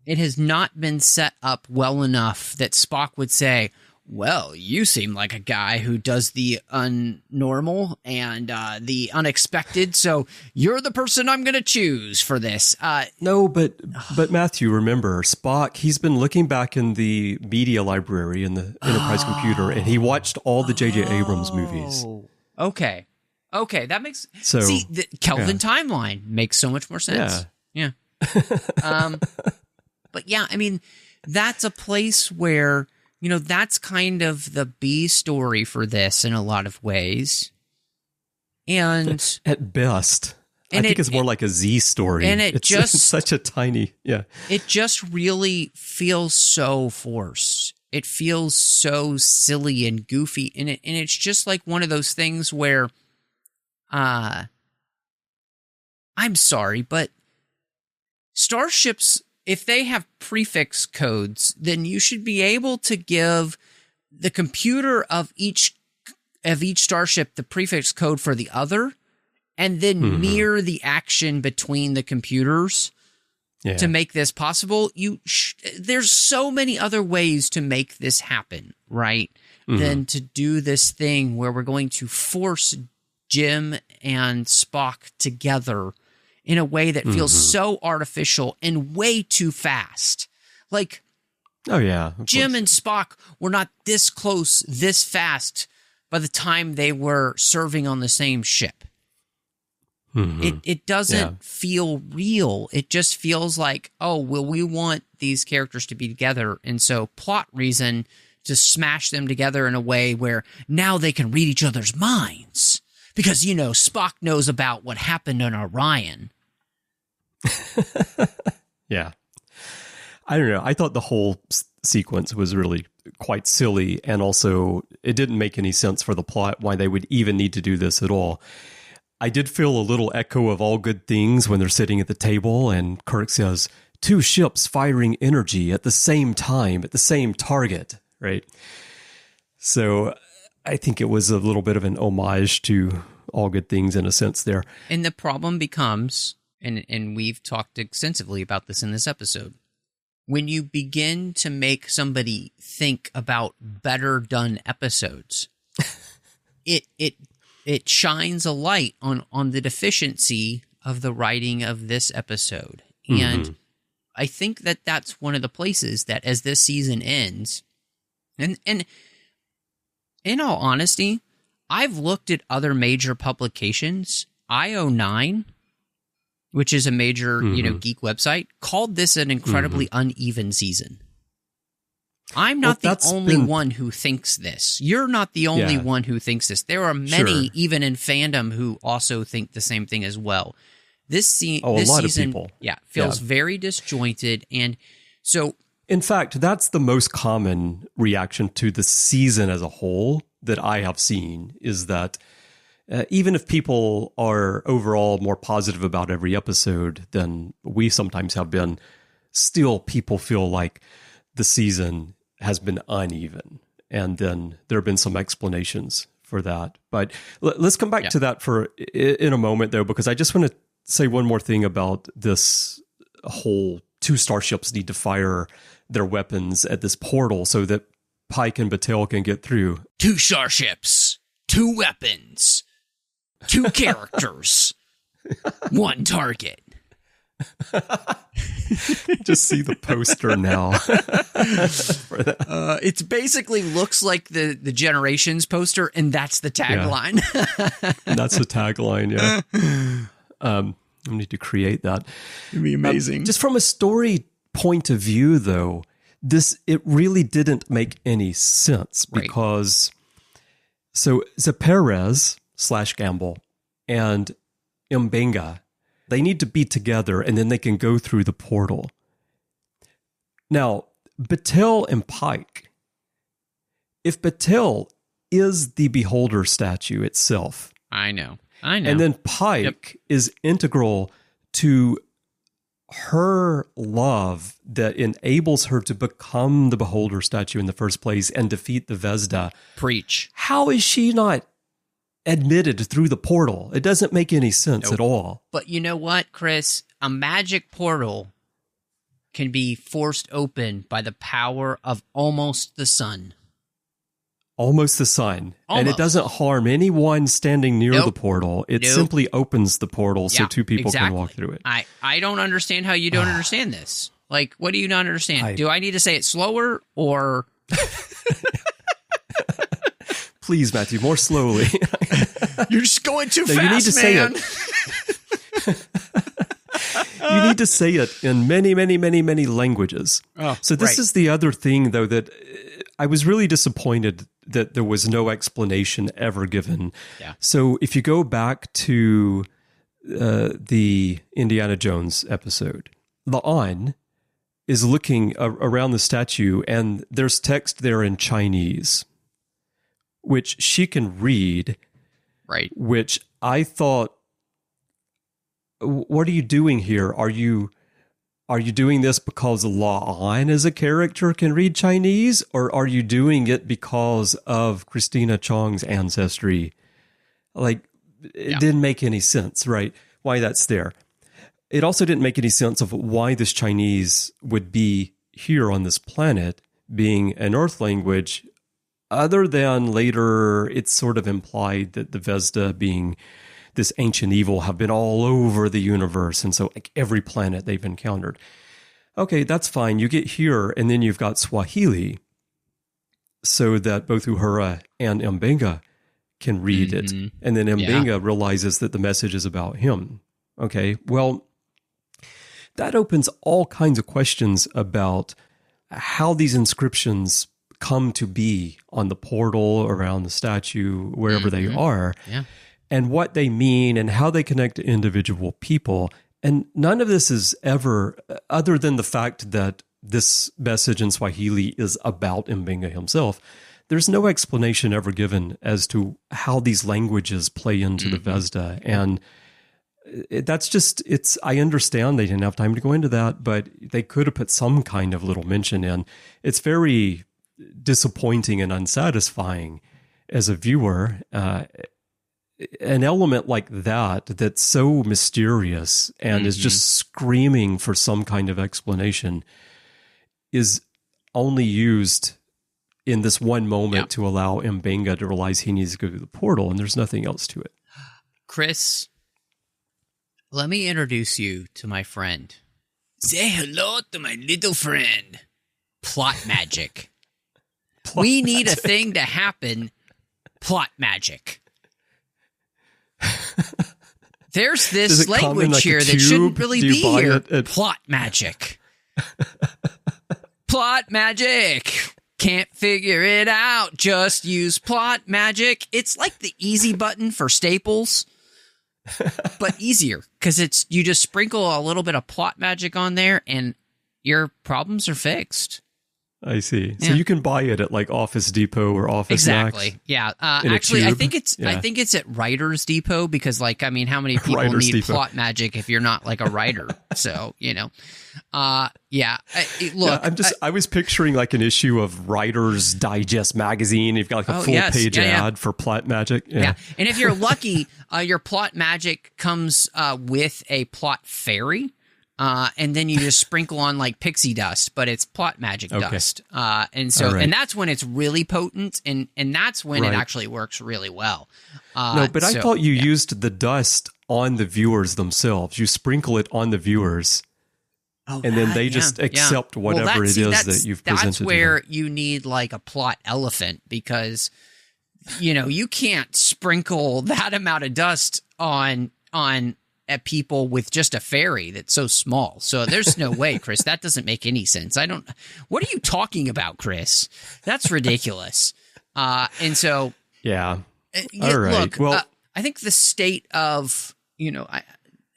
it has not been set up well enough that Spock would say, well, you seem like a guy who does the unnormal and the unexpected, so you're the person I'm going to choose for this.
No, but Matthew, remember, Spock, he's been looking back in the media library in the Enterprise computer, and he watched all the J.J. Abrams movies.
Okay, that makes... So, see, the Kelvin timeline makes so much more sense. Yeah. But yeah, I mean, that's a place where... that's kind of the B story for this in a lot of ways. And
at best, I think it's more like a Z story.
And it's
such a tiny,
It just really feels so forced. It feels so silly and goofy. And it's just like one of those things where, I'm sorry, but starships, if they have prefix codes, then you should be able to give the computer of each starship the prefix code for the other, and then mirror the action between the computers to make this possible. There's so many other ways to make this happen, right? Than to do this thing where we're going to force Jim and Spock together in a way that feels so artificial and way too fast. Like, Jim and Spock were not this close, this fast by the time they were serving on the same ship. It doesn't feel real. It just feels like, oh, well, we want these characters to be together. And so plot reason to smash them together in a way where now they can read each other's minds. Because, Spock knows about what happened on Orion.
Yeah. I don't know. I thought the whole sequence was really quite silly. And also, it didn't make any sense for the plot why they would even need to do this at all. I did feel a little echo of All Good Things when they're sitting at the table and Kirk says, 2 ships firing energy at the same time, at the same target, right? So I think it was a little bit of an homage to All Good Things in a sense there.
And the problem becomes, and we've talked extensively about this in this episode, when you begin to make somebody think about better done episodes, it shines a light on the deficiency of the writing of this episode. And I think that that's one of the places that as this season ends, and in all honesty, I've looked at other major publications. IO9, which is a major geek website, called this an incredibly uneven season. I'm not the only one who thinks this. You're not the only one who thinks this. There are many, even in fandom, who also think the same thing as well. This season, feels very disjointed, and so.
In fact, that's the most common reaction to the season as a whole that I have seen, is that even if people are overall more positive about every episode than we sometimes have been, still people feel like the season has been uneven. And then there have been some explanations for that. But let's come back to that in a moment, though, because I just want to say one more thing about this whole 2 starships need to fire their weapons at this portal so that Pike and Batel can get through.
2 starships, 2 weapons, 2 characters, 1 target.
Just see the poster now.
It basically looks like the Generations poster, and that's the tagline.
That's the tagline, yeah. I need to create that.
It'd be amazing.
Just from a story point of view, though, it really didn't make any sense because so Zaperez / Gamble and Mbenga, they need to be together and then they can go through the portal. Now, Batel and Pike, if Batel is the beholder statue itself.
I know.
And then Pike is integral to her love that enables her to become the beholder statue in the first place and defeat the Vezda.
Preach.
How is she not admitted through the portal? It doesn't make any sense at all.
But you know what, Chris? A magic portal can be forced open by the power of almost the sun.
Almost the sun. Almost. And it doesn't harm anyone standing near the portal. It simply opens the portal so 2 people can walk through it.
I don't understand how you don't understand this. Like, what do you not understand? Do I need to say it slower or...
Please, Matthew, more slowly.
You're just going too fast,
you need to
man.
Say it. You need to say it in many, many, many, many languages. So this is the other thing, though, that I was really disappointed that there was no explanation ever given.
Yeah.
So if you go back to the Indiana Jones episode, La'an is looking around the statue and there's text there in Chinese, which she can read.
Right.
Which I thought, what are you doing here? Are you doing this because La'an as a character can read Chinese, or are you doing it because of Christina Chong's ancestry? Like, it didn't make any sense, right? Why that's there. It also didn't make any sense of why this Chinese would be here on this planet, being an Earth language, other than later it's sort of implied that the Vezda, being this ancient evil, have been all over the universe. And so like every planet they've encountered. Okay, that's fine. You get here and then you've got Swahili so that both Uhura and Mbenga can read it. And then Mbenga realizes that the message is about him. Okay, well, that opens all kinds of questions about how these inscriptions come to be on the portal, around the statue, wherever they are, and what they mean and how they connect to individual people. And none of this is ever, other than the fact that this message in Swahili is about Mbenga himself, there's no explanation ever given as to how these languages play into the Vezda. And that's just, I understand they didn't have time to go into that, but they could have put some kind of little mention in. It's very disappointing and unsatisfying as a viewer. An element like that, that's so mysterious and is just screaming for some kind of explanation, is only used in this one moment to allow Mbenga to realize he needs to go through the portal, and there's nothing else to it. Chris,
let me introduce you to my friend. Say hello to my little friend. Plot magic. We need a thing to happen. Plot magic. There's this language here that shouldn't really be here. Plot magic. Plot magic. Can't figure it out. Just use plot magic. It's like the easy button for Staples, but easier because you just sprinkle a little bit of plot magic on there and your problems are fixed.
I see. So you can buy it at like Office Depot or Office Max.
Yeah. Actually, I think it's at Writers Depot because, like, I mean, how many people need plot magic if you're not like a writer? So
look, I was picturing like an issue of Writers Digest magazine. You've got like a full page ad for plot magic.
Yeah. And if you're lucky, your plot magic comes with a plot fairy. And then you just sprinkle on like pixie dust, but it's plot magic dust. And that's when it's really potent, and that's when it actually works really well.
I thought you used the dust on the viewers themselves. You sprinkle it on the viewers, and then they just accept whatever it is that you've presented.
That's where you need like a plot elephant, because you can't sprinkle that amount of dust on at people with just a fairy that's so small. So there's no way, Chris. That doesn't make any sense. What are you talking about, Chris? That's ridiculous. All right.
Look, well,
I think the state of,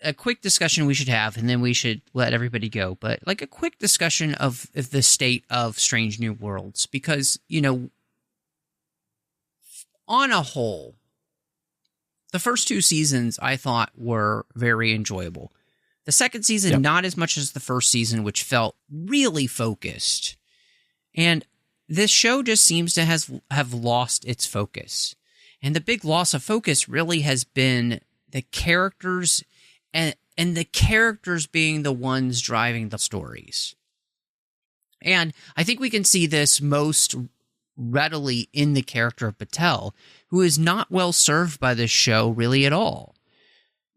a quick discussion we should have, and then we should let everybody go. But like a quick discussion of the state of Strange New Worlds, because, on a whole, the first two seasons, I thought, were very enjoyable. The second season, not as much as the first season, which felt really focused. And this show just seems to have lost its focus. And the big loss of focus really has been the characters, and the characters being the ones driving the stories. And I think we can see this most readily in the character of Batel, who is not well served by this show really at all.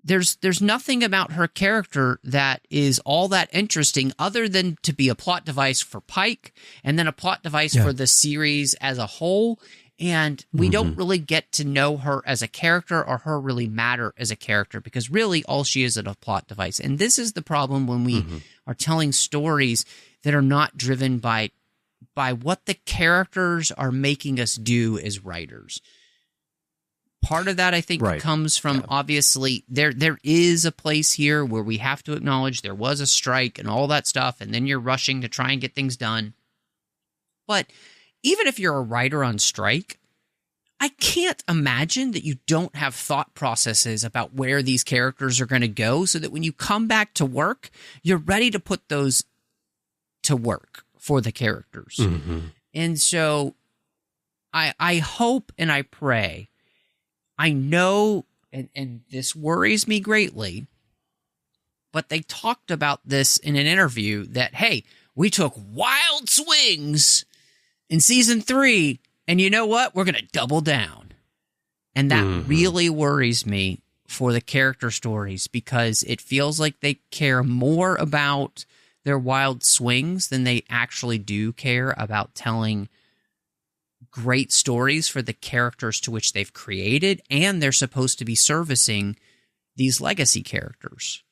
There's nothing about her character that is all that interesting other than to be a plot device for Pike and then a plot device for the series as a whole. And we don't really get to know her as a character or her really matter as a character, because really all she is a plot device. And this is the problem when we are telling stories that are not driven by what the characters are making us do as writers. Part of that, I think, comes from, obviously, there is a place here where we have to acknowledge there was a strike and all that stuff, and then you're rushing to try and get things done. But even if you're a writer on strike, I can't imagine that you don't have thought processes about where these characters are going to go, so that when you come back to work, you're ready to put those to work for the characters. And so I hope and I pray, I know, and this worries me greatly, but they talked about this in an interview that, hey, we took wild swings in season 3, and you know what? We're going to double down. And that really worries me for the character stories, because it feels like they care more about their wild swings than they actually do care about telling great stories for the characters to which they've created, and they're supposed to be servicing these legacy characters.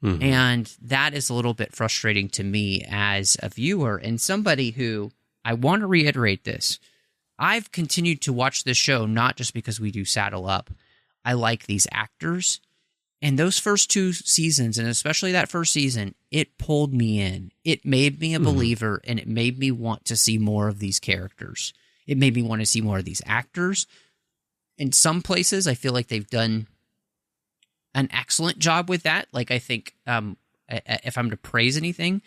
Mm-hmm. And that is a little bit frustrating to me as a viewer and somebody who, I want to reiterate this, I've continued to watch this show not just because we do Saddle Up. I like these actors. And those first 2 seasons, and especially that first season, it pulled me in. It made me a believer, and it made me want to see more of these characters. It made me want to see more of these actors. In some places, I feel like they've done an excellent job with that. Like, I think, if I'm to praise anything,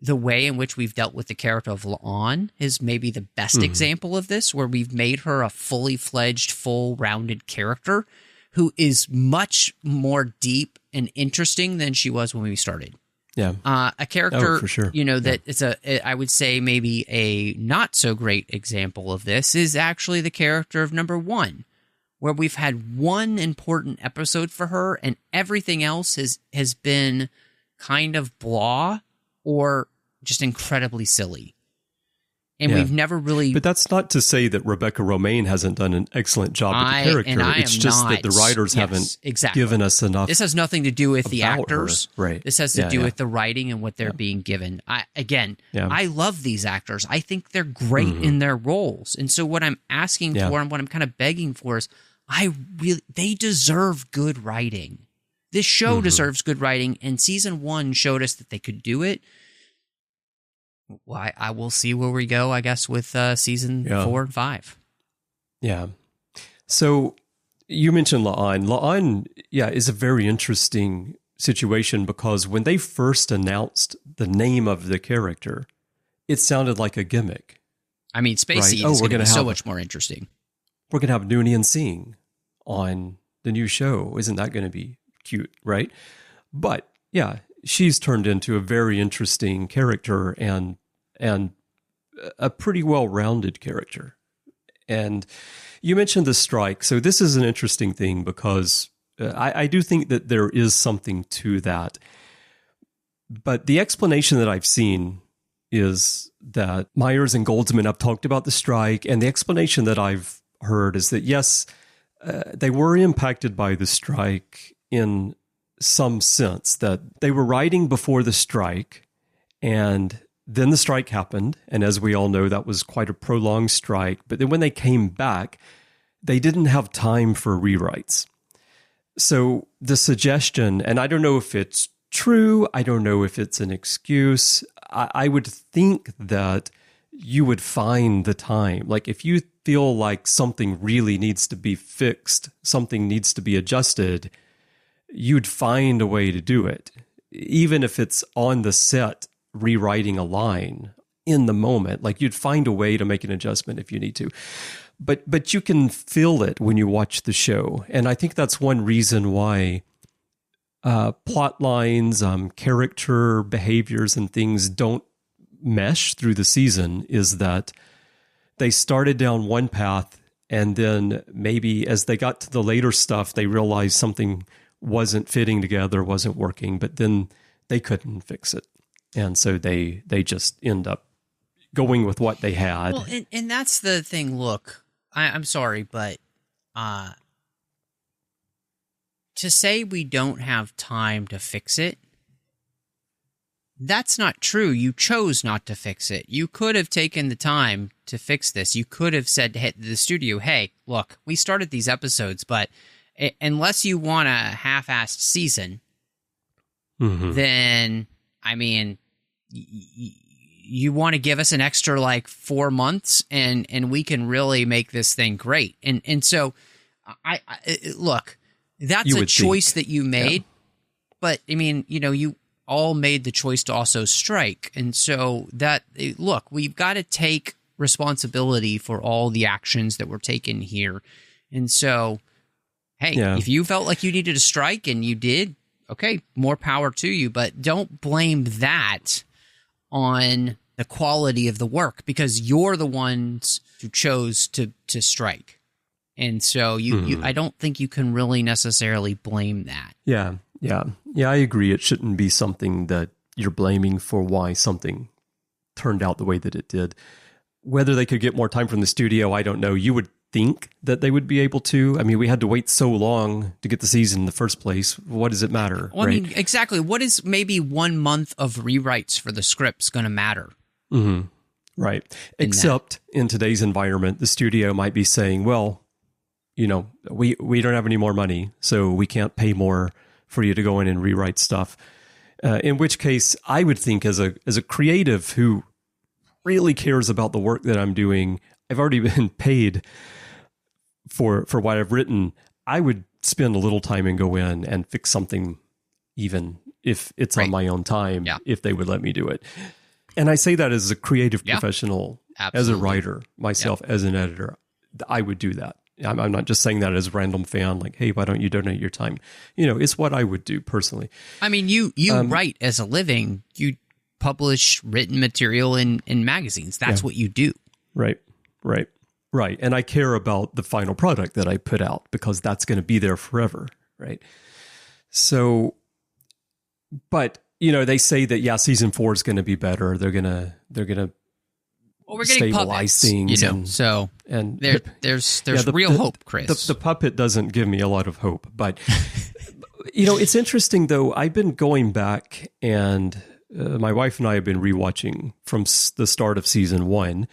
the way in which we've dealt with the character of La'an is maybe the best example of this, where we've made her a fully fledged, full-rounded character who is much more deep and interesting than she was when we started.
Yeah.
A character,
for sure.
That is I would say maybe a not so great example of this is actually the character of number 1, where we've had one important episode for her and everything else has been kind of blah or just incredibly silly. And we've never really...
But that's not to say that Rebecca Romaine hasn't done an excellent job with the character. It's just that the writers haven't given us enough.
This has nothing to do with the actors.
Her. Right.
This has to do with the writing and what they're being given. I love these actors. I think they're great in their roles. And so what I'm asking for and what I'm kind of begging for is, they deserve good writing. This show deserves good writing, and season 1 showed us that they could do it. Well, I will see where we go, I guess, with season 4 and 5.
Yeah. So you mentioned La'an. La'an, is a very interesting situation because when they first announced the name of the character, it sounded like a gimmick.
I mean, Spacey is going to be so much more interesting.
We're going to have Noonien Singh on the new show. Isn't that going to be cute, right? But, she's turned into a very interesting character and a pretty well-rounded character. And you mentioned the strike. So this is an interesting thing because I do think that there is something to that. But the explanation that I've seen is that Myers and Goldsman have talked about the strike, and the explanation that I've heard is that, yes, they were impacted by the strike in some sense, that they were writing before the strike, and then the strike happened, and as we all know, that was quite a prolonged strike. But then when they came back, they didn't have time for rewrites. So the suggestion, and I don't know if it's true, I don't know if it's an excuse, I would think that you would find the time. Like if you feel like something really needs to be fixed, something needs to be adjusted, you'd find a way to do it. Even if it's on the set, rewriting a line in the moment, like you'd find a way to make an adjustment if you need to. But you can feel it when you watch the show. And I think that's one reason why plot lines, character behaviors and things don't mesh through the season, is that they started down one path and then maybe as they got to the later stuff, they realized something wasn't fitting together, wasn't working, but then they couldn't fix it. And so they just end up going with what they had.
Well, and that's the thing. Look, I'm sorry, but to say we don't have time to fix it, that's not true. You chose not to fix it. You could have taken the time to fix this. You could have said to the studio, hey, look, we started these episodes, but unless you want a half-assed season, then, I mean, you want to give us an extra 4 months and we can really make this thing great. And so I look, that's a choice that you made, but I mean, you all made the choice to also strike. And so look, we've got to take responsibility for all the actions that were taken here. And so, hey, if you felt like you needed to strike and you did, okay, more power to you, but don't blame that on the quality of the work because you're the ones who chose to strike. And so I don't think you can really necessarily blame that.
Yeah, I agree. It shouldn't be something that you're blaming for why something turned out the way that it did. whether they could get more time from the studio, I don't know. You would think that they would be able to. I mean, we had to wait so long to get the season in the first place. What does it matter?
Well,
right?
I mean, exactly. What is maybe 1 month of rewrites for the scripts going to matter?
Mm-hmm. Right. Except in today's environment, the studio might be saying, well, you know, we don't have any more money, so we can't pay more for you to go in and rewrite stuff. In which case, I would think as a creative who really cares about the work that I'm doing, I've already been paid for what I've written. I would spend a little time and go in and fix something, even if it's on my own time, if they would let me do it. And I say that as a creative professional, as a writer, myself as an editor, I would do that. I'm not just saying that as a random fan, like, hey, why don't you donate your time? You know, it's what I would do personally. I
mean, you write as a living. You publish written material in magazines. That's what you do. Right.
And I care about the final product that I put out because that's going to be there forever, right? So, but, you know, they say that, season 4 is going to be better. They're going to
well, we're getting
stabilize
puppets,
things.
You know, and there's real hope, Chris.
The puppet doesn't give me a lot of hope. But, you know, it's interesting, though. I've been going back and my wife and I have been rewatching from the start of season 1.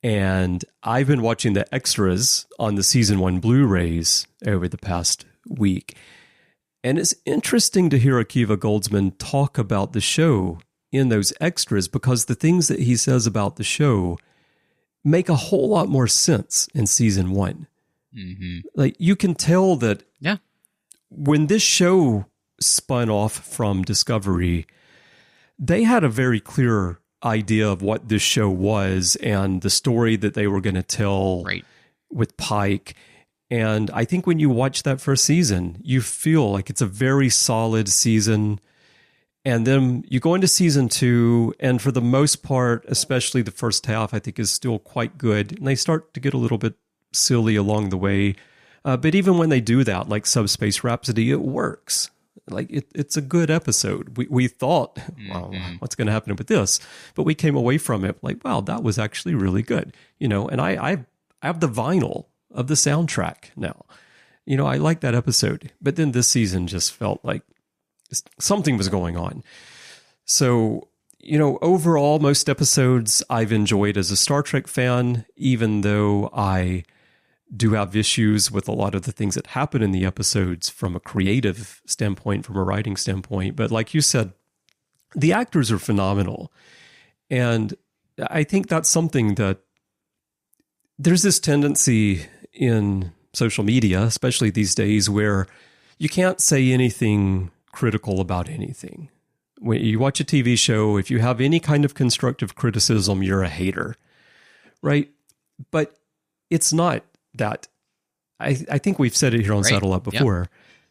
And I've been watching the extras on the season 1 Blu-rays over the past week. And it's interesting to hear Akiva Goldsman talk about the show in those extras because the things that he says about the show make a whole lot more sense in season 1.
Mm-hmm.
Like, you can tell that when this show spun off from Discovery, they had a very clear idea of what this show was and the story that they were going to tell with Pike. And I think when you watch that first season, you feel like it's a very solid season. And then you go into season 2, and for the most part, especially the first half, I think is still quite good. And they start to get a little bit silly along the way. But even when they do that, like Subspace Rhapsody, it works. Like it's a good episode. We thought, well, what's going to happen with this? But we came away from it like, wow, that was actually really good. You know, and I have the vinyl of the soundtrack now. You know, I like that episode. But then this season just felt like something was going on. So, you know, overall, most episodes I've enjoyed as a Star Trek fan, even though I do have issues with a lot of the things that happen in the episodes from a creative standpoint, from a writing standpoint. But like you said, the actors are phenomenal. And I think that's something that there's this tendency in social media, especially these days, where you can't say anything critical about anything. When you watch a TV show, if you have any kind of constructive criticism, you're a hater, right? But it's not that. I think we've said it here on Saddle Up before,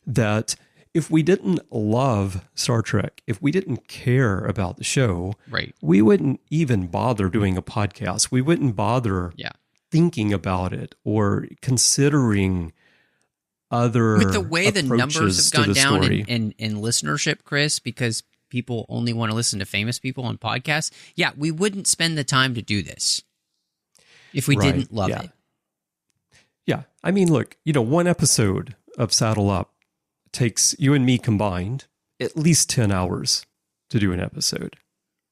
that if we didn't love Star Trek, if we didn't care about the show, we wouldn't even bother doing a podcast. We wouldn't bother thinking about it or considering other
with the way the numbers have gone down in listenership, Chris, because people only want to listen to famous people on podcasts. Yeah, we wouldn't spend the time to do this if we didn't love it.
Yeah. I mean, look, you know, one episode of Saddle Up takes you and me combined at least 10 hours to do an episode,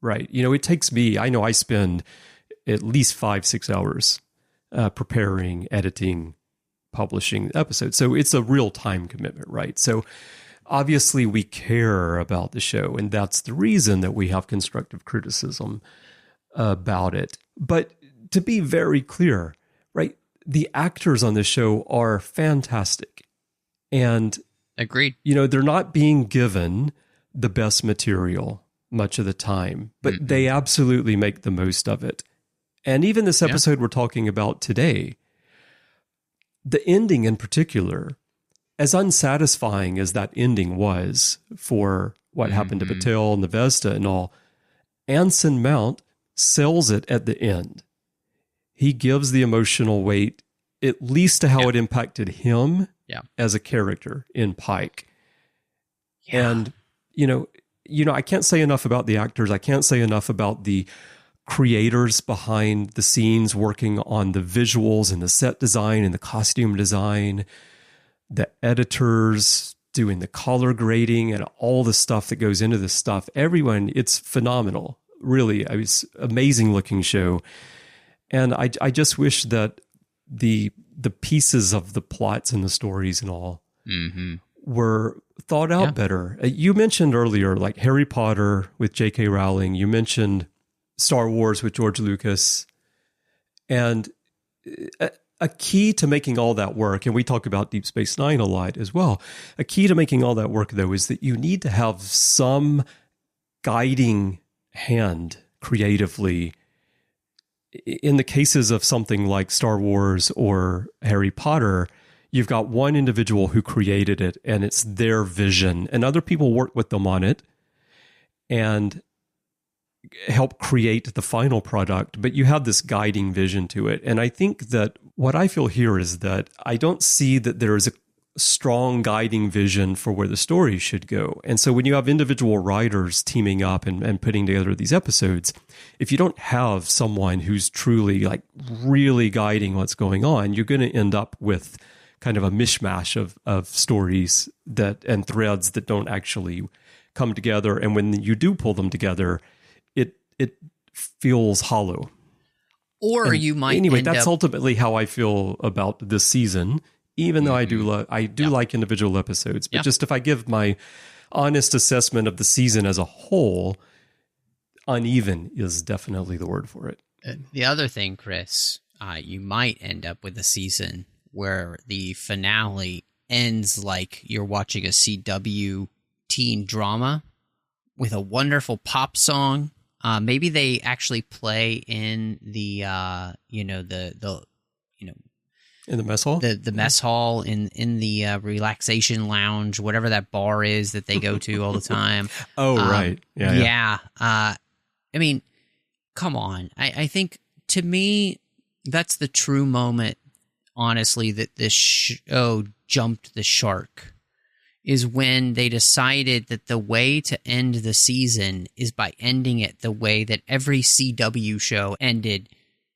right? You know, it takes me, I know I spend at least 5-6 hours preparing, editing, publishing episodes. So it's a real time commitment, right? So obviously we care about the show, and that's the reason that we have constructive criticism about it. But to be very clear, right, the actors on this show are fantastic. And
agreed.
You know, they're not being given the best material much of the time, but they absolutely make the most of it. And even this episode we're talking about today, the ending in particular, as unsatisfying as that ending was for what happened to Batel and the Vezda and all, Anson Mount sells it at the end. He gives the emotional weight, at least to how it impacted him as a character in Pike. And, you know, I can't say enough about the actors. I can't say enough about the creators behind the scenes working on the visuals and the set design and the costume design, the editors doing the color grading and all the stuff that goes into this stuff. Everyone, it's phenomenal. Really, it's amazing looking show. And I just wish that the pieces of the plots and the stories and all were thought out better. You mentioned earlier, like Harry Potter with J.K. Rowling. You mentioned Star Wars with George Lucas. And a key to making all that work, and we talk about Deep Space Nine a lot as well, a key to making all that work, though, is that you need to have some hand creatively. In the cases of something like Star Wars or Harry Potter, you've got one individual who created it and it's their vision, and other people work with them on it and help create the final product, but you have this guiding vision to it. And I think that what I feel here is that I don't see that there is a strong guiding vision for where the story should go. And so when you have individual writers teaming up and putting together these episodes, if you don't have someone who's truly like really guiding what's going on, you're going to end up with kind of a mishmash of stories that and threads that don't actually come together. And when you do pull them together, it feels hollow.
Or
and
you might
anyway. That's ultimately how I feel about this season. Even though I do like individual episodes, but just if I give my honest assessment of the season as a whole, uneven is definitely the word for it.
The other thing, Chris, you might end up with a season where the finale ends like you're watching a CW teen drama with a wonderful pop song. Maybe they actually play in the
in the mess hall,
the mess hall, in the relaxation lounge, whatever that bar is that they go to all the time.
Right, yeah.
I mean, come on. I think to me that's the true moment, honestly, that this show jumped the shark. Is when they decided that the way to end the season is by ending it the way that every CW show ended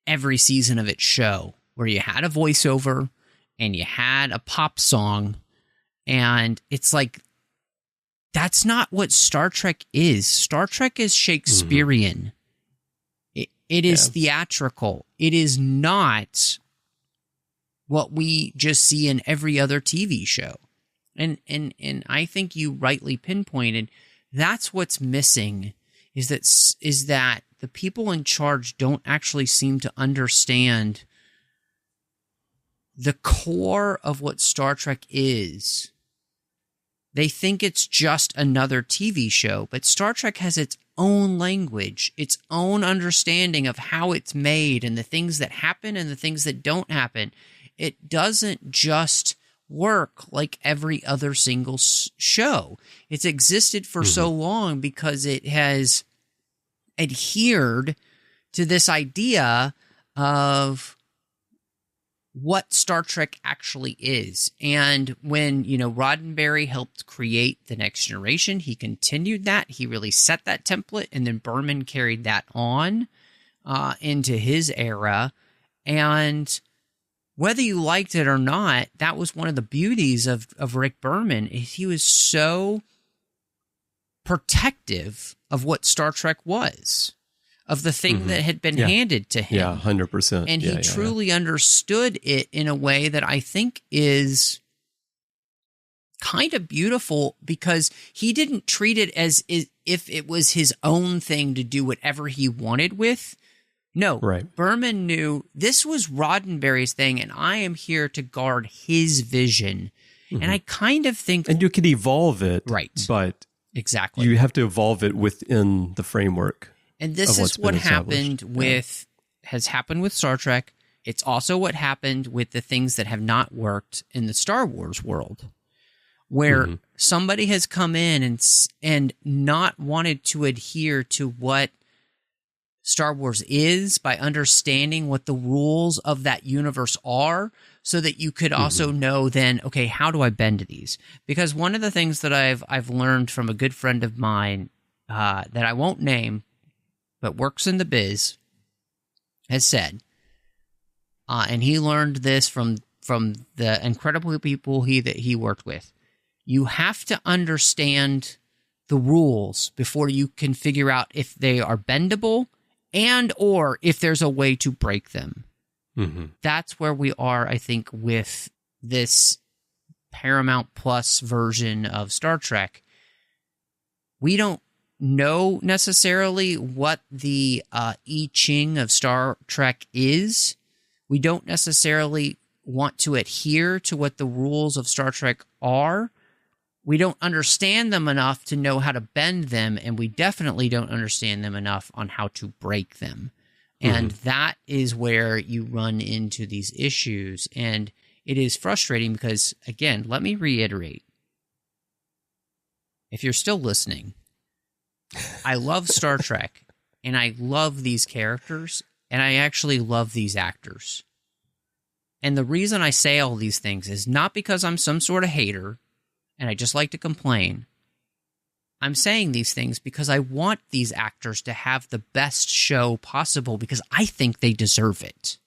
every season of its show, where you had a voiceover and you had a pop song. And it's like, that's not what Star Trek is. Star Trek is Shakespearean. It is theatrical. It is not what we just see in every other TV show. And I think you rightly pinpointed that's what's missing, is that the people in charge don't actually seem to understand the core of what Star Trek is. They think it's just another TV show, but Star Trek has its own language, its own understanding of how it's made and the things that happen and the things that don't happen. It doesn't just work like every other single show. It's existed for so long because it has adhered to this idea of what Star Trek actually is. And when, Roddenberry helped create The Next Generation, he continued that. He really set that template, and then Berman carried that on into his era. And whether you liked it or not, that was one of the beauties of Rick Berman. He was so protective of what Star Trek was, of the thing that had been handed to him.
Yeah, 100%.
And he truly understood it in a way that I think is kind of beautiful, because he didn't treat it as if it was his own thing to do whatever he wanted with. No, Berman knew this was Roddenberry's thing, and I am here to guard his vision. And I kind of think...
And you could evolve it, but
exactly,
you have to evolve it within the framework.
And this is what happened has happened with Star Trek. It's also what happened with the things that have not worked in the Star Wars world, where somebody has come in and not wanted to adhere to what Star Wars is by understanding what the rules of that universe are, so that you could also know then, okay, how do I bend these? Because one of the things that I've learned from a good friend of mine that I won't name, but works in the biz, has said, and he learned this from the incredible people that he worked with. You have to understand the rules before you can figure out if they are bendable and or if there's a way to break them. Mm-hmm. That's where we are, I think, with this Paramount Plus version of Star Trek. We don't know necessarily what the I Ching of Star Trek is. We don't necessarily want to adhere to what the rules of Star Trek are. We don't understand them enough to know how to bend them, and we definitely don't understand them enough on how to break them. And that is where you run into these issues. And it is frustrating because, again, let me reiterate. If you're still listening, I love Star Trek, and I love these characters, and I actually love these actors. And the reason I say all these things is not because I'm some sort of hater, and I just like to complain. I'm saying these things because I want these actors to have the best show possible because I think they deserve it.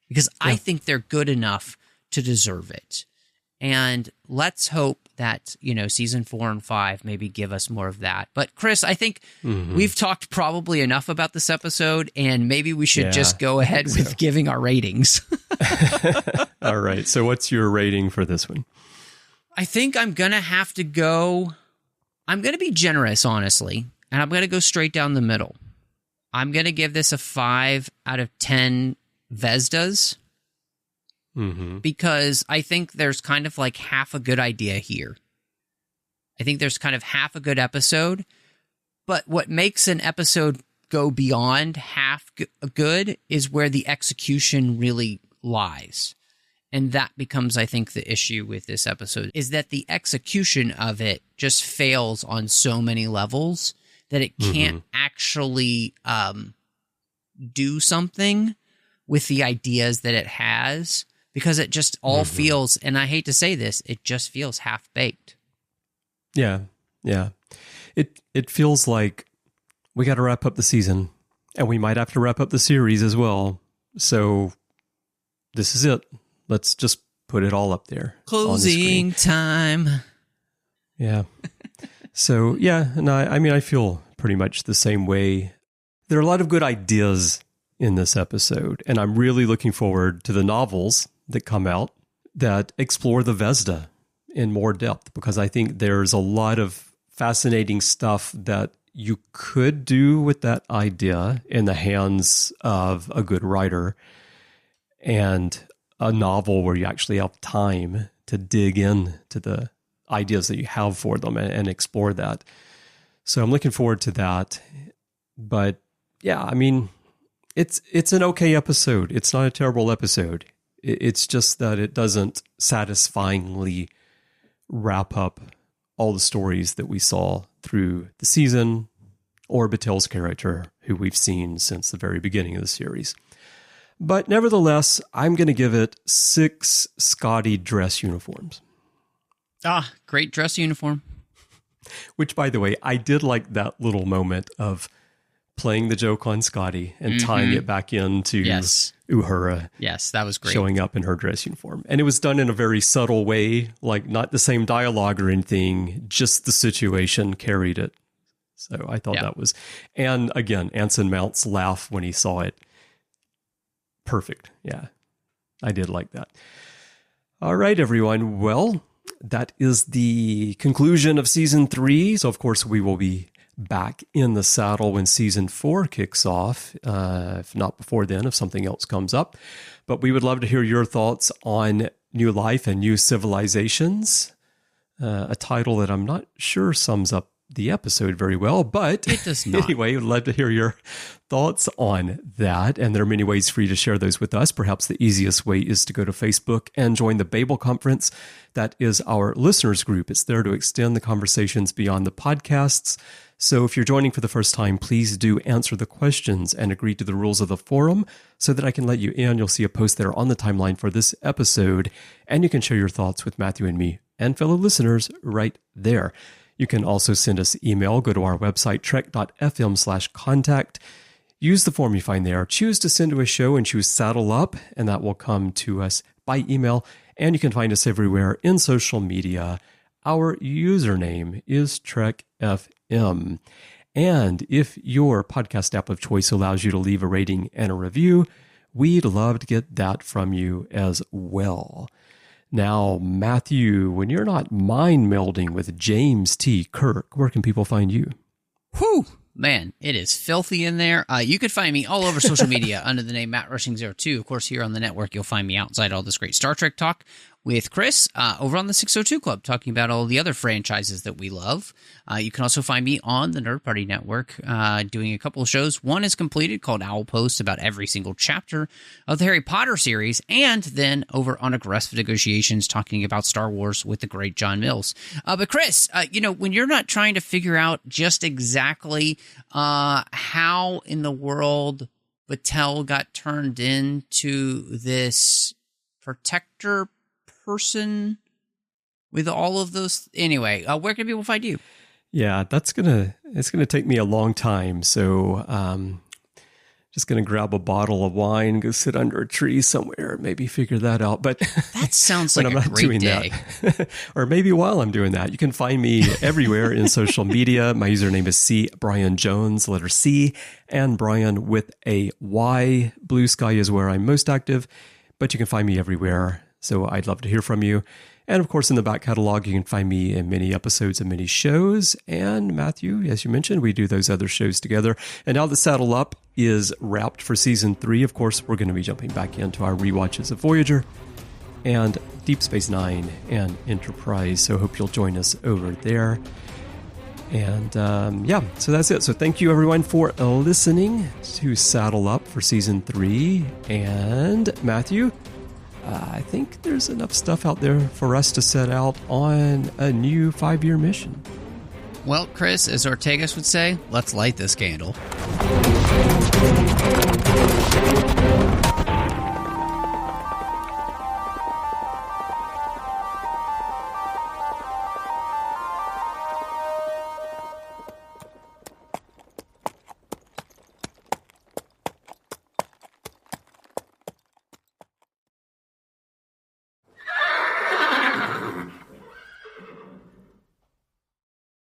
Because I think they're good enough to deserve it. And let's hope that, season 4 and 5 maybe give us more of that. But Chris, I think we've talked probably enough about this episode, and maybe we should just go ahead with giving our ratings.
All right. So what's your rating for this one?
I think I'm going to have to go... I'm going to be generous, honestly, and I'm going to go straight down the middle. I'm going to give this a 5 out of 10 Vezdas because I think there's kind of like half a good idea here. I think there's kind of half a good episode, but what makes an episode go beyond half good is where the execution really lies. And that becomes, I think, the issue with this episode, is that the execution of it just fails on so many levels that it can't actually do something with the ideas that it has, because it just all feels, and I hate to say this, it just feels half-baked.
Yeah. It feels like we got to wrap up the season, and we might have to wrap up the series as well. So this is it. Let's just put it all up there.
Closing time.
Yeah. So, I feel pretty much the same way. There are a lot of good ideas in this episode, and I'm really looking forward to the novels that come out that explore the Vezda in more depth, because I think there's a lot of fascinating stuff that you could do with that idea in the hands of a good writer, and a novel where you actually have time to dig in to the ideas that you have for them and explore that. So I'm looking forward to that. But yeah, it's an okay episode. It's not a terrible episode. It's just that it doesn't satisfyingly wrap up all the stories that we saw through the season, or Batel's character, who we've seen since the very beginning of the series. But nevertheless, I'm going to give it 6 Scotty dress uniforms.
Ah, great dress uniform.
Which, by the way, I did like that little moment of playing the joke on Scotty and tying it back into Uhura.
Yes, that was great.
Showing up in her dress uniform. And it was done in a very subtle way, like not the same dialogue or anything, just the situation carried it. So I thought that was... And again, Anson Mount's laugh when he saw it. Perfect. Yeah, I did like that. All right, everyone. Well, that is the conclusion of season 3. So, of course, we will be back in the saddle when season 4 kicks off, if not before then, if something else comes up. But we would love to hear your thoughts on New Life and New Civilizations, a title that I'm not sure sums up the episode very well, but
it does not.
Anyway, we'd love to hear your thoughts on that. And there are many ways for you to share those with us. Perhaps the easiest way is to go to Facebook and join the Babel Conference. That is our listeners group. It's there to extend the conversations beyond the podcasts. So if you're joining for the first time, please do answer the questions and agree to the rules of the forum so that I can let you in. You'll see a post there on the timeline for this episode, and you can share your thoughts with Matthew and me and fellow listeners right there. You can also send us email. Go to our website, trek.fm/contact. use the form you find there. Choose to send to a show and choose Saddle Up, and that will come to us by email. And you can find us everywhere in social media. Our username is TrekFM. And if your podcast app of choice allows you to leave a rating and a review, we'd love to get that from you as well. Now, Matthew, when you're not mind melding with James T. Kirk, where can people find you?
Whew, man, it is filthy in there. You could find me all over social media under the name Matt Rushing02. Of course, here on the network, you'll find me outside all this great Star Trek talk with Chris over on the 602 Club, talking about all the other franchises that we love. You can also find me on the Nerd Party Network doing a couple of shows. One is completed called Owl Post about every single chapter of the Harry Potter series, and then over on Aggressive Negotiations talking about Star Wars with the great John Mills. But Chris, when you're not trying to figure out just exactly how in the world Batel got turned into this protector person with all of those. Anyway, where can people find you?
Yeah, it's gonna take me a long time. So just gonna grab a bottle of wine, go sit under a tree somewhere, maybe figure that out. But
that sounds like a great day.
Or maybe while I'm doing that, you can find me everywhere in social media. My username is C Bryan Jones, letter C, and Bryan with a Y. Blue Sky is where I'm most active, but you can find me everywhere. So I'd love to hear from you. And of course, in the back catalog, you can find me in many episodes of many shows. And Matthew, as you mentioned, we do those other shows together. And now the Saddle Up is wrapped for season 3. Of course, we're going to be jumping back into our rewatches of Voyager and Deep Space Nine and Enterprise. So I hope you'll join us over there. And so that's it. So thank you everyone for listening to Saddle Up for season 3. And Matthew, I think there's enough stuff out there for us to set out on a new 5-year mission.
Well, Chris, as Ortegas would say, let's light this candle.